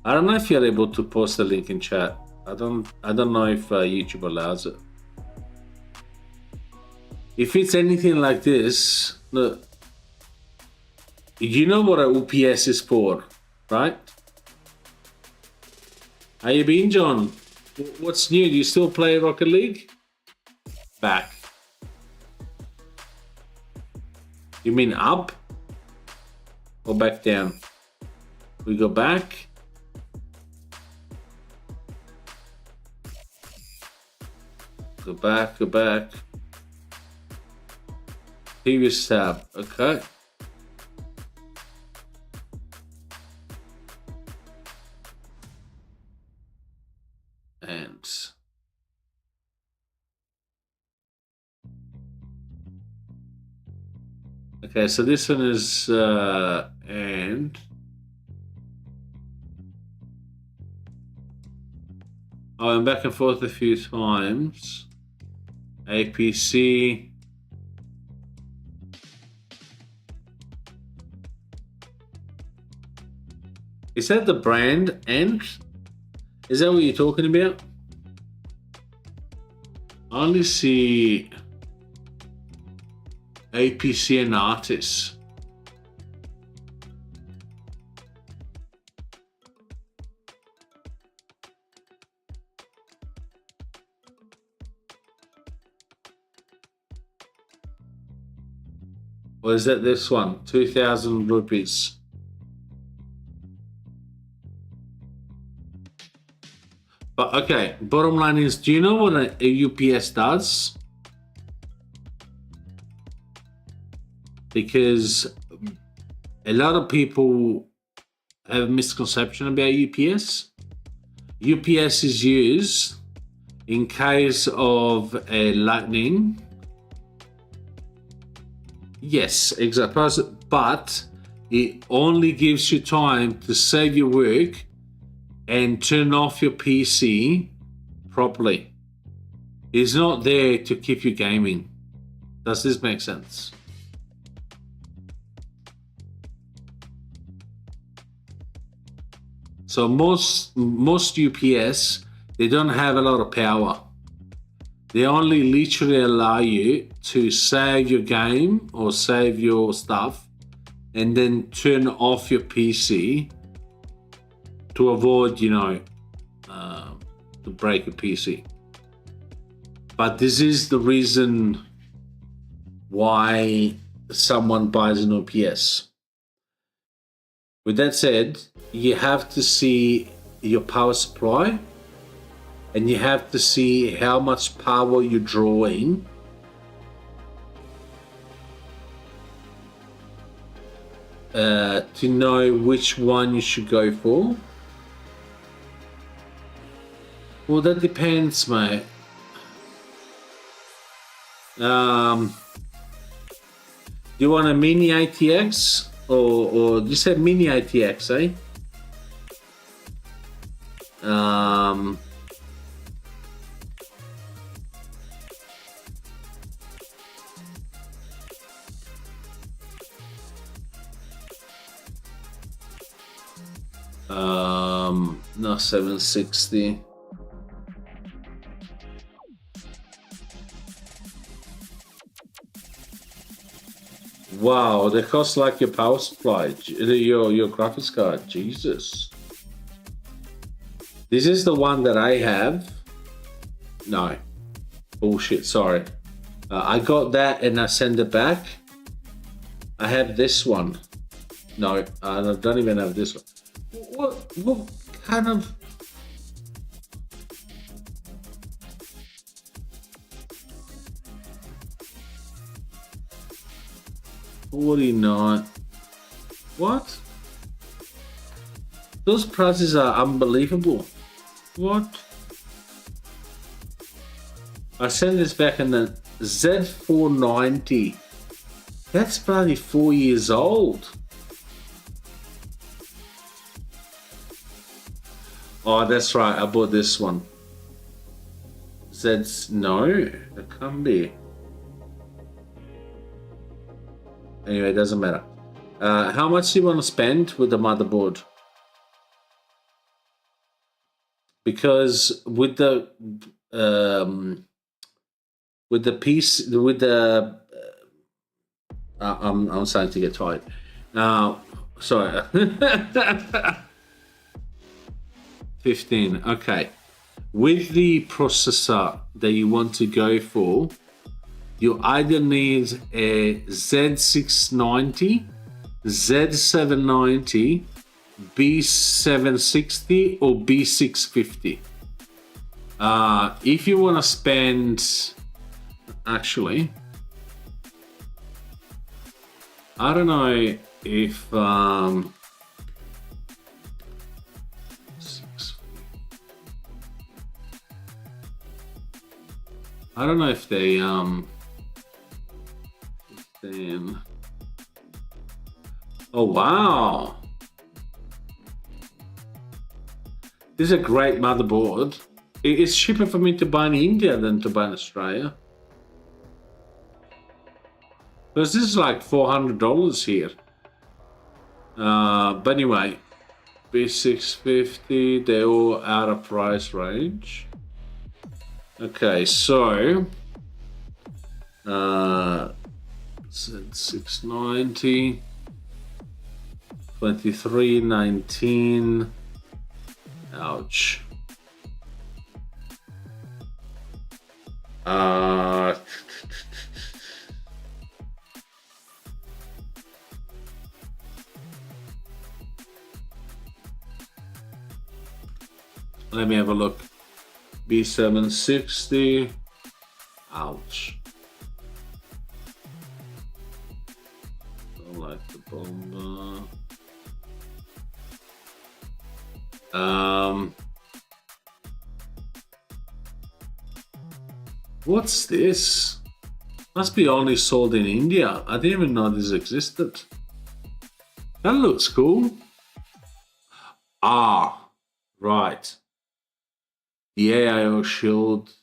I don't know if you're able to post a link in chat. I don't know if YouTube allows it. If it's anything like this, look, you know what an UPS is for, right? How you been, John? What's new? Do you still play Rocket League? Back. You mean up? Or back down? We go back. Go back, go back. Previous tab, okay. And okay, so this one is and I went back and forth a few times. APC. Is that the brand and is that what you're talking about? I only see APC and artists. Or is that this one? 2,000 rupees. But okay, bottom line is, do you know what a UPS does? Because a lot of people have a misconception about UPS. UPS is used in case of a lightning. Yes, exactly. But it only gives you time to save your work and turn off your PC properly. It's not there to keep you gaming. Does this make sense? So most UPS they don't have a lot of power. They only literally allow you to save your game or save your stuff and then turn off your PC to avoid, you know, to break a PC. But this is the reason why someone buys an OBS. With that said, you have to see your power supply and you have to see how much power you're drawing to know which one you should go for. Well, that depends, mate. Do you want a mini ATX or you said mini ATX, eh? No, 760. Wow, they cost like your power supply, your graphics card. Jesus. This is the one that I have. No, bullshit. Sorry, I got that and I sent it back. I have this one. No, I don't even have this one. What kind of? $49. What? Those prices are unbelievable. What? I sent this back in the Z490. That's bloody 4 years old. Oh, that's right. I bought this one. No, it can't be. Anyway, it doesn't matter. How much do you want to spend with the motherboard? Because with the piece, with the I'm starting to get tired. Sorry. 15. Okay. With the processor that you want to go for, you either need a Z690, Z790, B760 or B650. If you want to spend, actually, I don't know if I don't know if they then, oh wow, this is a great motherboard. It's cheaper for me to buy in India than to buy in Australia, because this is like $400 here. But anyway, B650, they're all out of price range. Okay, so Z690, 2319. Ouch. Let me have a look. B760. Ouch. Don't like the bomber. What's this? Must be only sold in India. I didn't even know this existed. That looks cool. Ah, right. The AIO shield,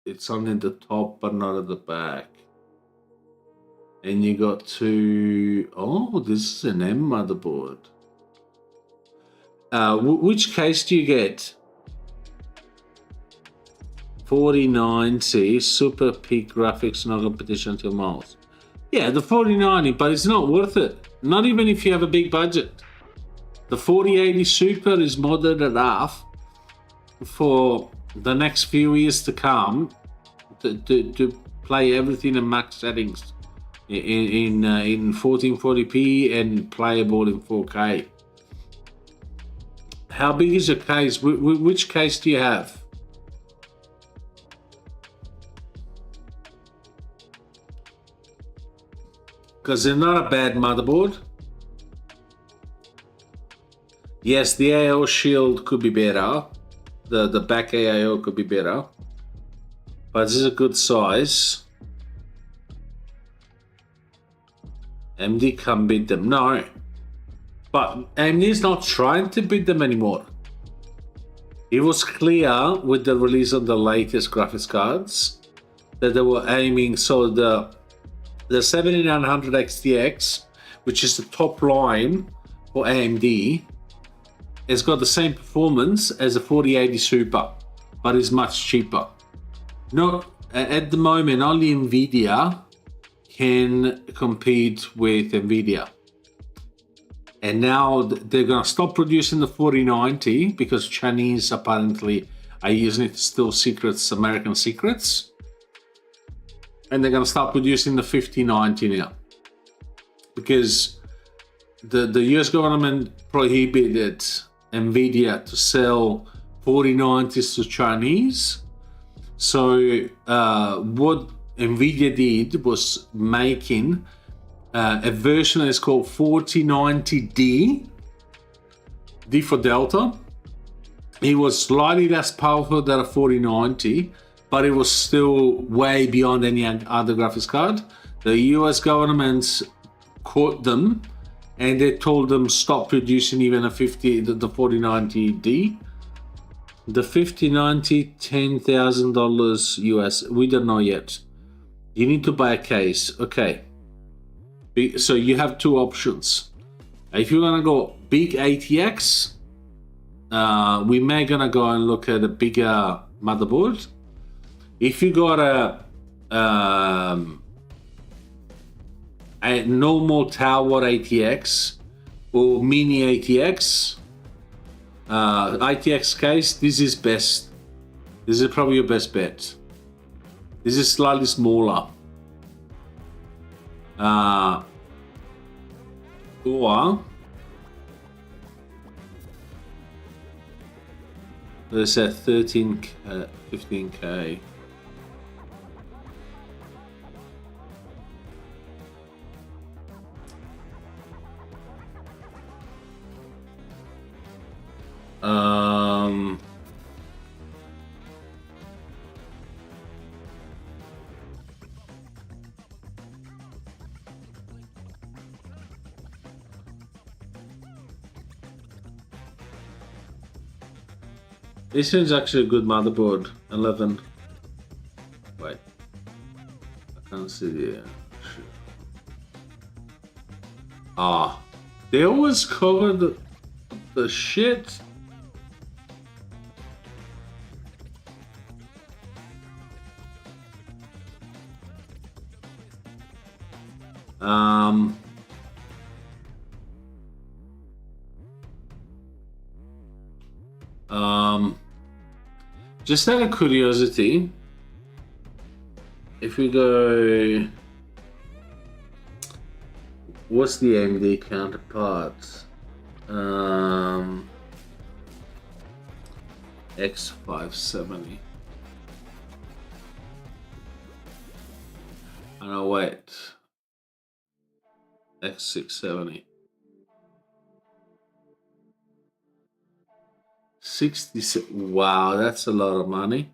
it's only at the top but not at the back. And you got two, oh, this is an M motherboard. Which case do you get? 4090 super peak graphics, no competition until miles. Yeah, the 4090, but it's not worth it. Not even if you have a big budget. The 4080 Super is more than enough for the next few years to come to play everything in max settings in 1440p and playable in 4K. How big is your case? Which case do you have? Because they're not a bad motherboard. Yes, the AIO shield could be better. The back AIO could be better. But this is a good size. AMD can't beat them. No. But AMD is not trying to beat them anymore. It was clear with the release of the latest graphics cards that they were aiming. So the 7900 XTX, which is the top line for AMD, has got the same performance as a 4080 Super, but is much cheaper. No, at the moment, only Nvidia can compete with Nvidia. And now they're going to stop producing the 4090 because Chinese apparently are using it to steal secrets, American secrets. And they're going to start producing the 5090 now. Because the US government prohibited Nvidia to sell 4090s to Chinese. So what Nvidia did was making a version that is called 4090D, D for Delta. It was slightly less powerful than a 4090, but it was still way beyond any other graphics card. The US government caught them and they told them stop producing even the 4090D. The 5090, $10,000 US. We don't know yet. You need to buy a case. Okay. So you have two options. If you're gonna go big ATX, we may gonna go and look at a bigger motherboard. If you got a normal tower ATX or mini ATX, ITX case, this is best. This is probably your best bet. This is slightly smaller. Or there's a 13K, 15K. This is actually a good motherboard. 11. Wait, I can't see the. They always cover the shit. Just out of curiosity, if we go, what's the AMD counterpart? X570. Oh no, wait. X670. 66. Wow, that's a lot of money.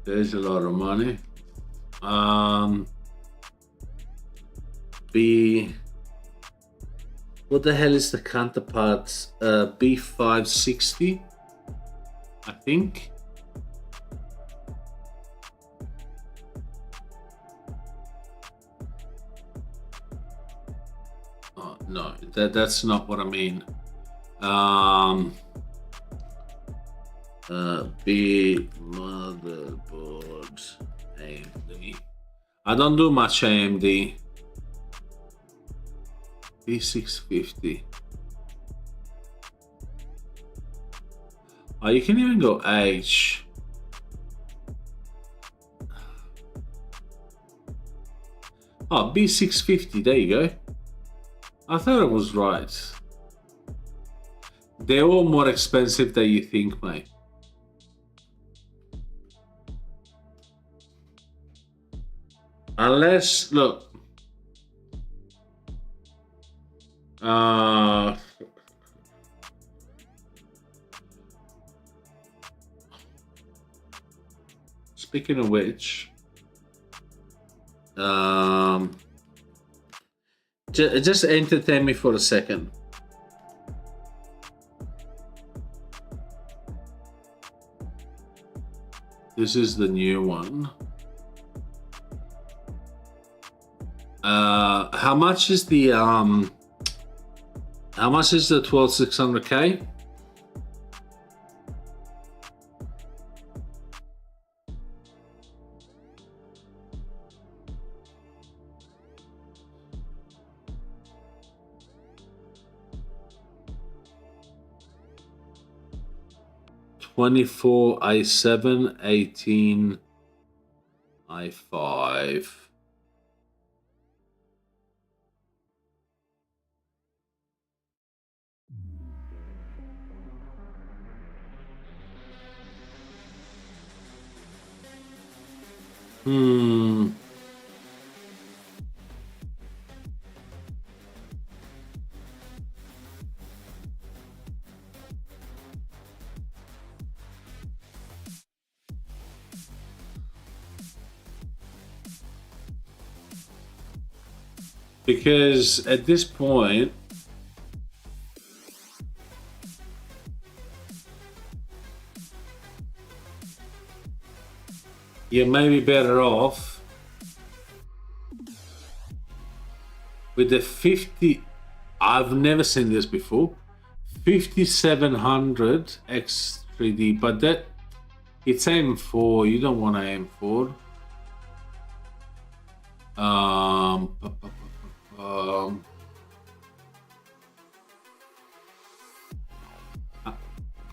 There's a lot of money. What the hell is the counterpart? B560, I think. Oh no, that's not what I mean. B motherboard AMD. I don't do much AMD. B650. Oh, you can even go H. Oh, B650, there you go. I thought it was right. They're all more expensive than you think, mate. Unless, look. Speaking of which, just entertain me for a second. This is the new one. How much is the 12600K? i7, 18 i5. Because at this point, you may be better off with the 50. I've never seen this before. 5700 X3D, but that it's AM4. You don't want AM4.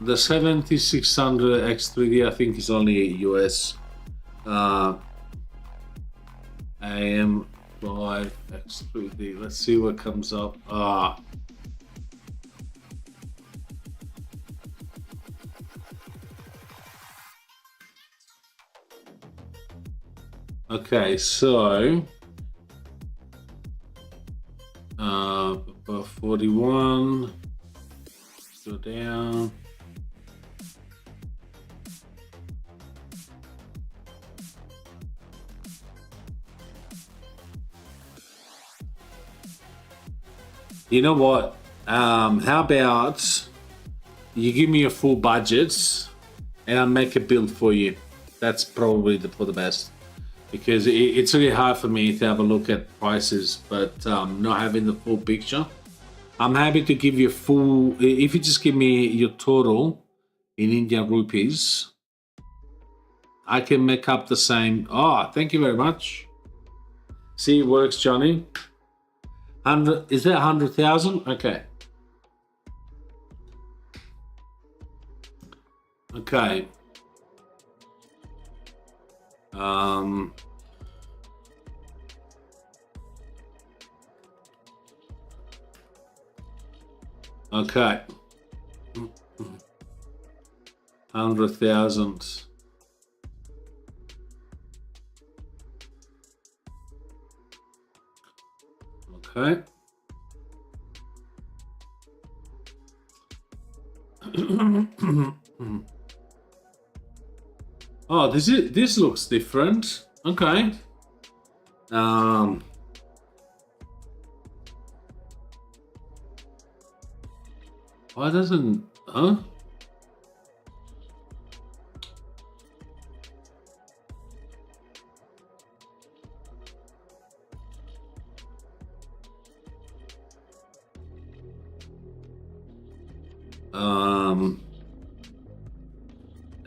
The 7600 X3D, I think, is only US. AM5 X3D. Let's see what comes up. Okay, so 41. Go down. You know what? How about you give me your full budgets and I'll make a build for you. That's probably for the best, because it's really hard for me to have a look at prices, but not having the full picture. I'm happy to give you full. If you just give me your total in Indian rupees, I can make up the same. Oh, thank you very much. See, it works, Johnny. 100, is that 100,000? Okay. Okay. Okay. 100,000. Okay. Oh, this looks different. Okay. Why doesn't, huh?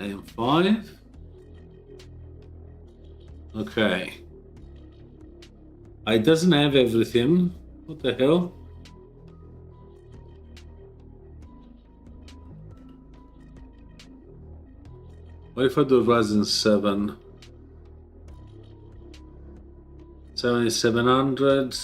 AM5. Okay. It doesn't have everything. What the hell? What if I do Ryzen 7? 7700.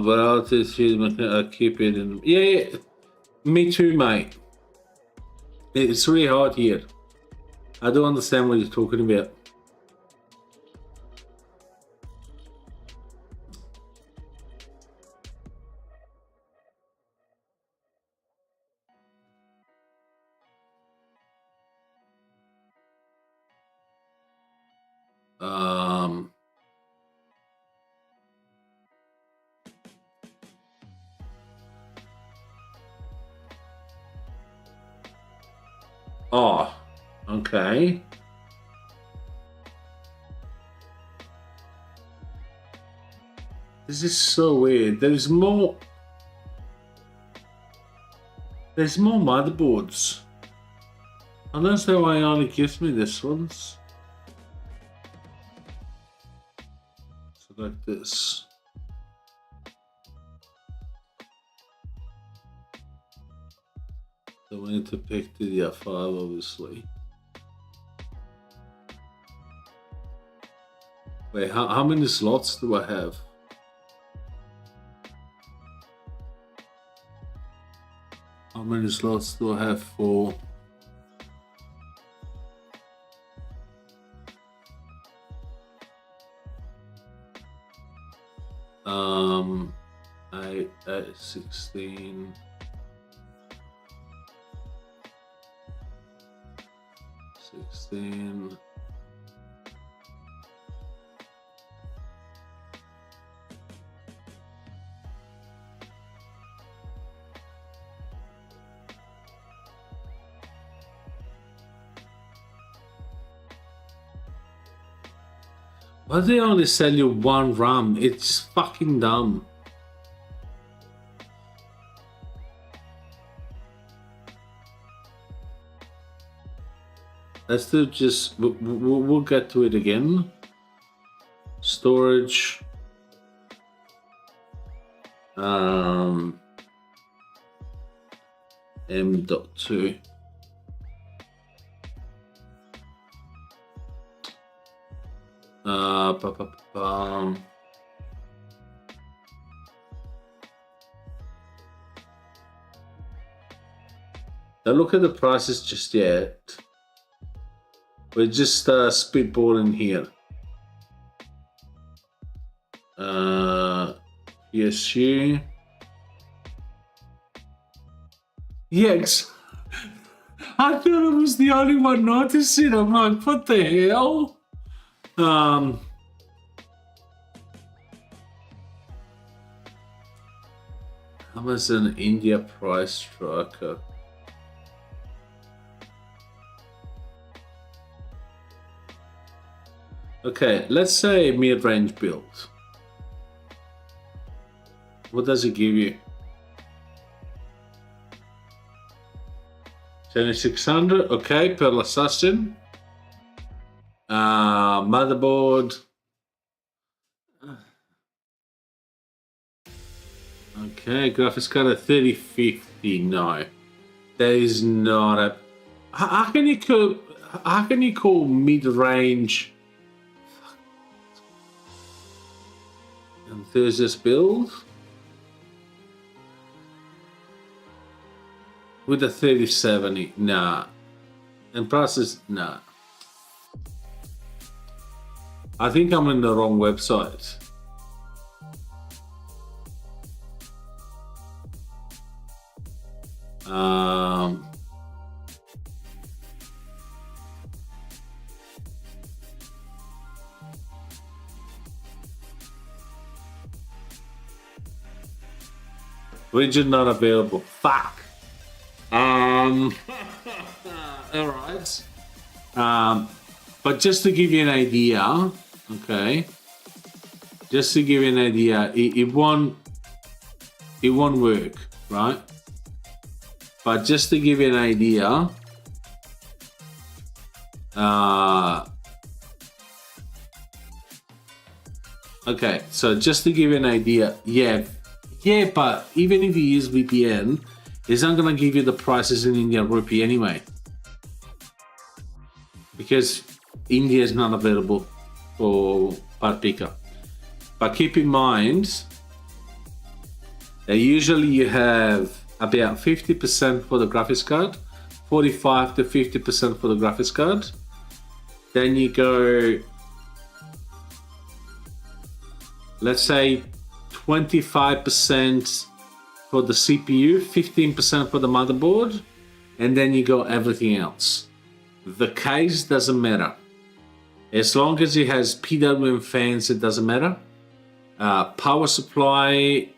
But I'll just keep it in. Yeah, me too, mate. It's really hard here. I don't understand what you're talking about. Oh, okay. This is so weird. There's more motherboards. I don't know why it only gives me this ones. Select this. So we need to pick the DDR5, obviously. Wait, how many slots do I have? How many slots do I have for? I 16. 16. Why do they only sell you one RAM? It's fucking dumb. Let's do just, we'll get to it again. Storage. M.2. Don't look at the prices just yet. We're just spitballing here. PSU. Yes. I thought I was the only one noticing. I'm like, what the hell? Amazon India price tracker. Okay, let's say mid-range build. What does it give you? 7600, okay, Pearl Assassin. Motherboard. Okay, graphics card at 3050. No, that is not a. How can you call mid-range enthusiast build with a 3070? Nah, and prices, nah. I think I'm in the wrong website. Region not available. Fuck. All right. But just to give you an idea, Okay, just to give you an idea, it won't work, right? But just to give you an idea, okay, so just to give you an idea, yeah, but even if you use VPN, it's not gonna give you the prices in Indian rupee anyway, because India is not available for part picker. But keep in mind that usually you have about 50% for the graphics card, 45 to 50% for the graphics card. Then you go, let's say 25% for the CPU, 15% for the motherboard, and then you go everything else. The case doesn't matter. As long as it has PWM fans, it doesn't matter. Power supply,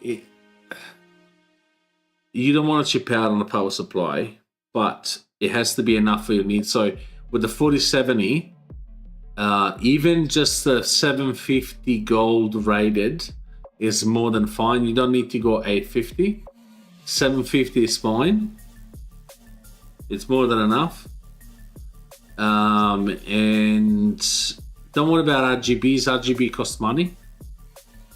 you don't want to chip out on the power supply, but it has to be enough for your needs. So with the 4070, even just the 750 gold rated is more than fine. You don't need to go 850. 750 is fine. It's more than enough. And don't worry about RGBs. RGB costs money.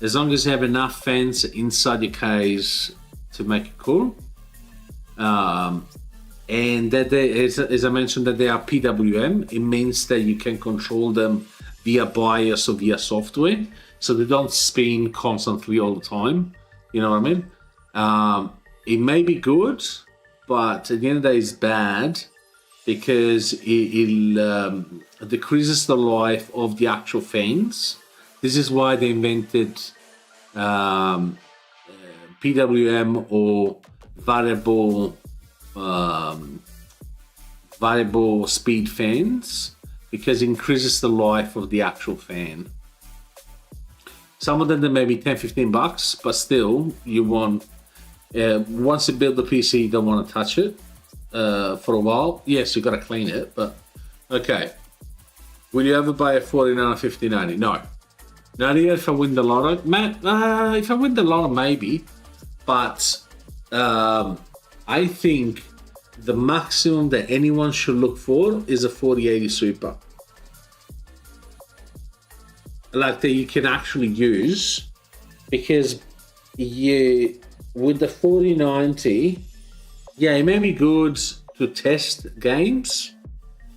As long as you have enough fans inside your case to make it cool. And that they, as I mentioned, that they are PWM. It means that you can control them via BIOS or via software, so they don't spin constantly all the time. You know what I mean? It may be good, but at the end of the day, it's bad because it decreases the life of the actual fans. This is why they invented PWM or variable speed fans, because it increases the life of the actual fan. Some of them they may be $10-15, but still you want, once you build the PC, you don't want to touch it for a while. Yes, you got to clean it, but okay. Will you ever buy a 4090 or 5090? No. Not even if I win the lotto. If I win the lotto, maybe. But I think the maximum that anyone should look for is a 4080 Super. Like that you can actually use, because with the 4090, yeah, it may be good to test games.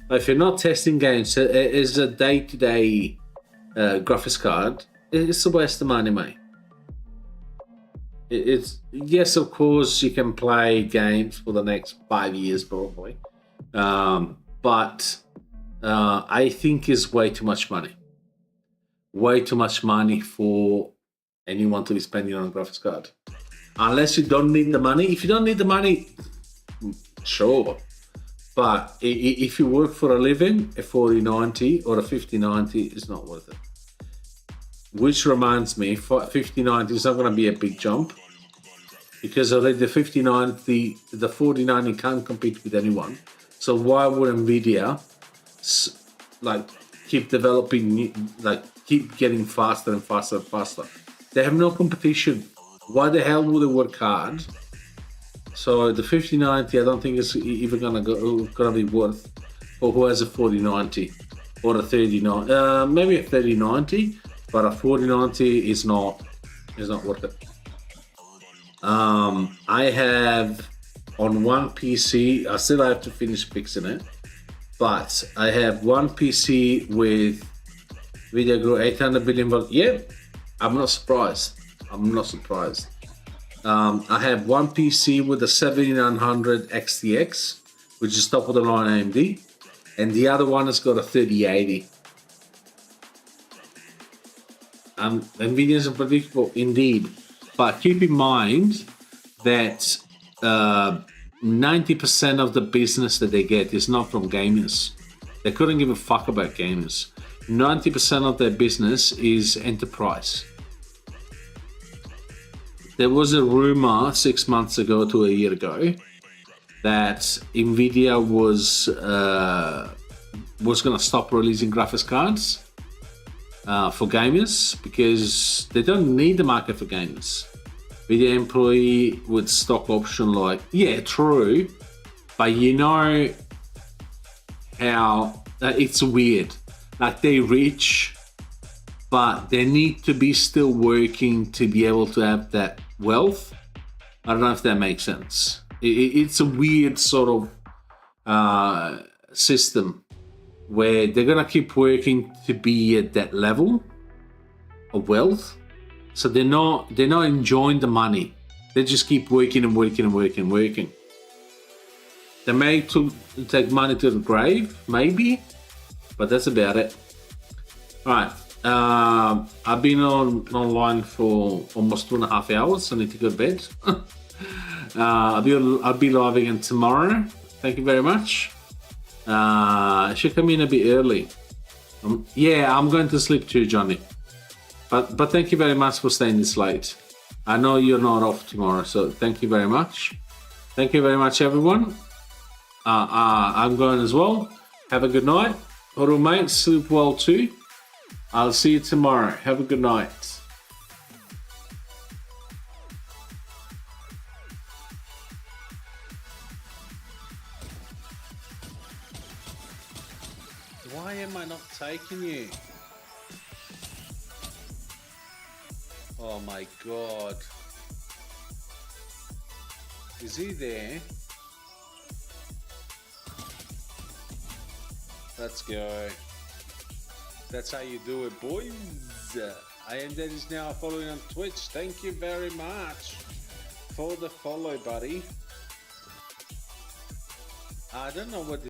But if you're not testing games as a day-to-day graphics card, it's a waste of money, mate. It's, yes, of course, you can play games for the next 5 years probably, but I think it's way too much money. Way too much money for anyone to be spending on a graphics card. Unless you don't need the money. If you don't need the money, sure. But if you work for a living, a 4090 or a 5090 is not worth it. Which reminds me, 5090 is not going to be a big jump, because already the 5090, the 4090 can't compete with anyone. So why would Nvidia keep developing, keep getting faster and faster and faster? They have no competition. Why the hell would they work hard? So the 5090, I don't think it's even gonna be worth for who has a 4090 or a 3090. Maybe a 3090, but a 4090 is not worth it. I have on one PC, I still have to finish fixing it, but I have one PC with Video Grow 800 billion volt. Yeah, I'm not surprised. I have one PC with a 7900 XTX, which is top of the line AMD, and the other one has got a 3080. Nvidia is unpredictable indeed, but keep in mind that 90% of the business that they get is not from gamers. They couldn't give a fuck about gamers. 90% of their business is enterprise. There was a rumor 6 months ago to a year ago that Nvidia was going to stop releasing graphics cards. for gamers, because they don't need the market for gamers. Video employee with stock option, like, yeah, true, but you know how it's weird. Like, they're rich, but they need to be still working to be able to have that wealth. I don't know if that makes sense. It's a weird sort of system where they're gonna keep working to be at that level of wealth. So they're not enjoying the money. They just keep working and working and working and working. They may take money to the grave, maybe, but that's about it. All right. I've been online for almost 2.5 hours. I need to go to bed. I'll be live again tomorrow. Thank you very much. I should come in a bit early. Yeah, I'm going to sleep too, Johnny. But thank you very much for staying this late. I know you're not off tomorrow, so thank you very much. Thank you very much, everyone. I'm going as well. Have a good night. All mates, sleep well too. I'll see you tomorrow. Have a good night. Why am I not taking you? Oh my god. Is he there? Let's go. That's how you do it, boys. And that is now following on Twitch. Thank you very much for the follow, buddy. I don't know what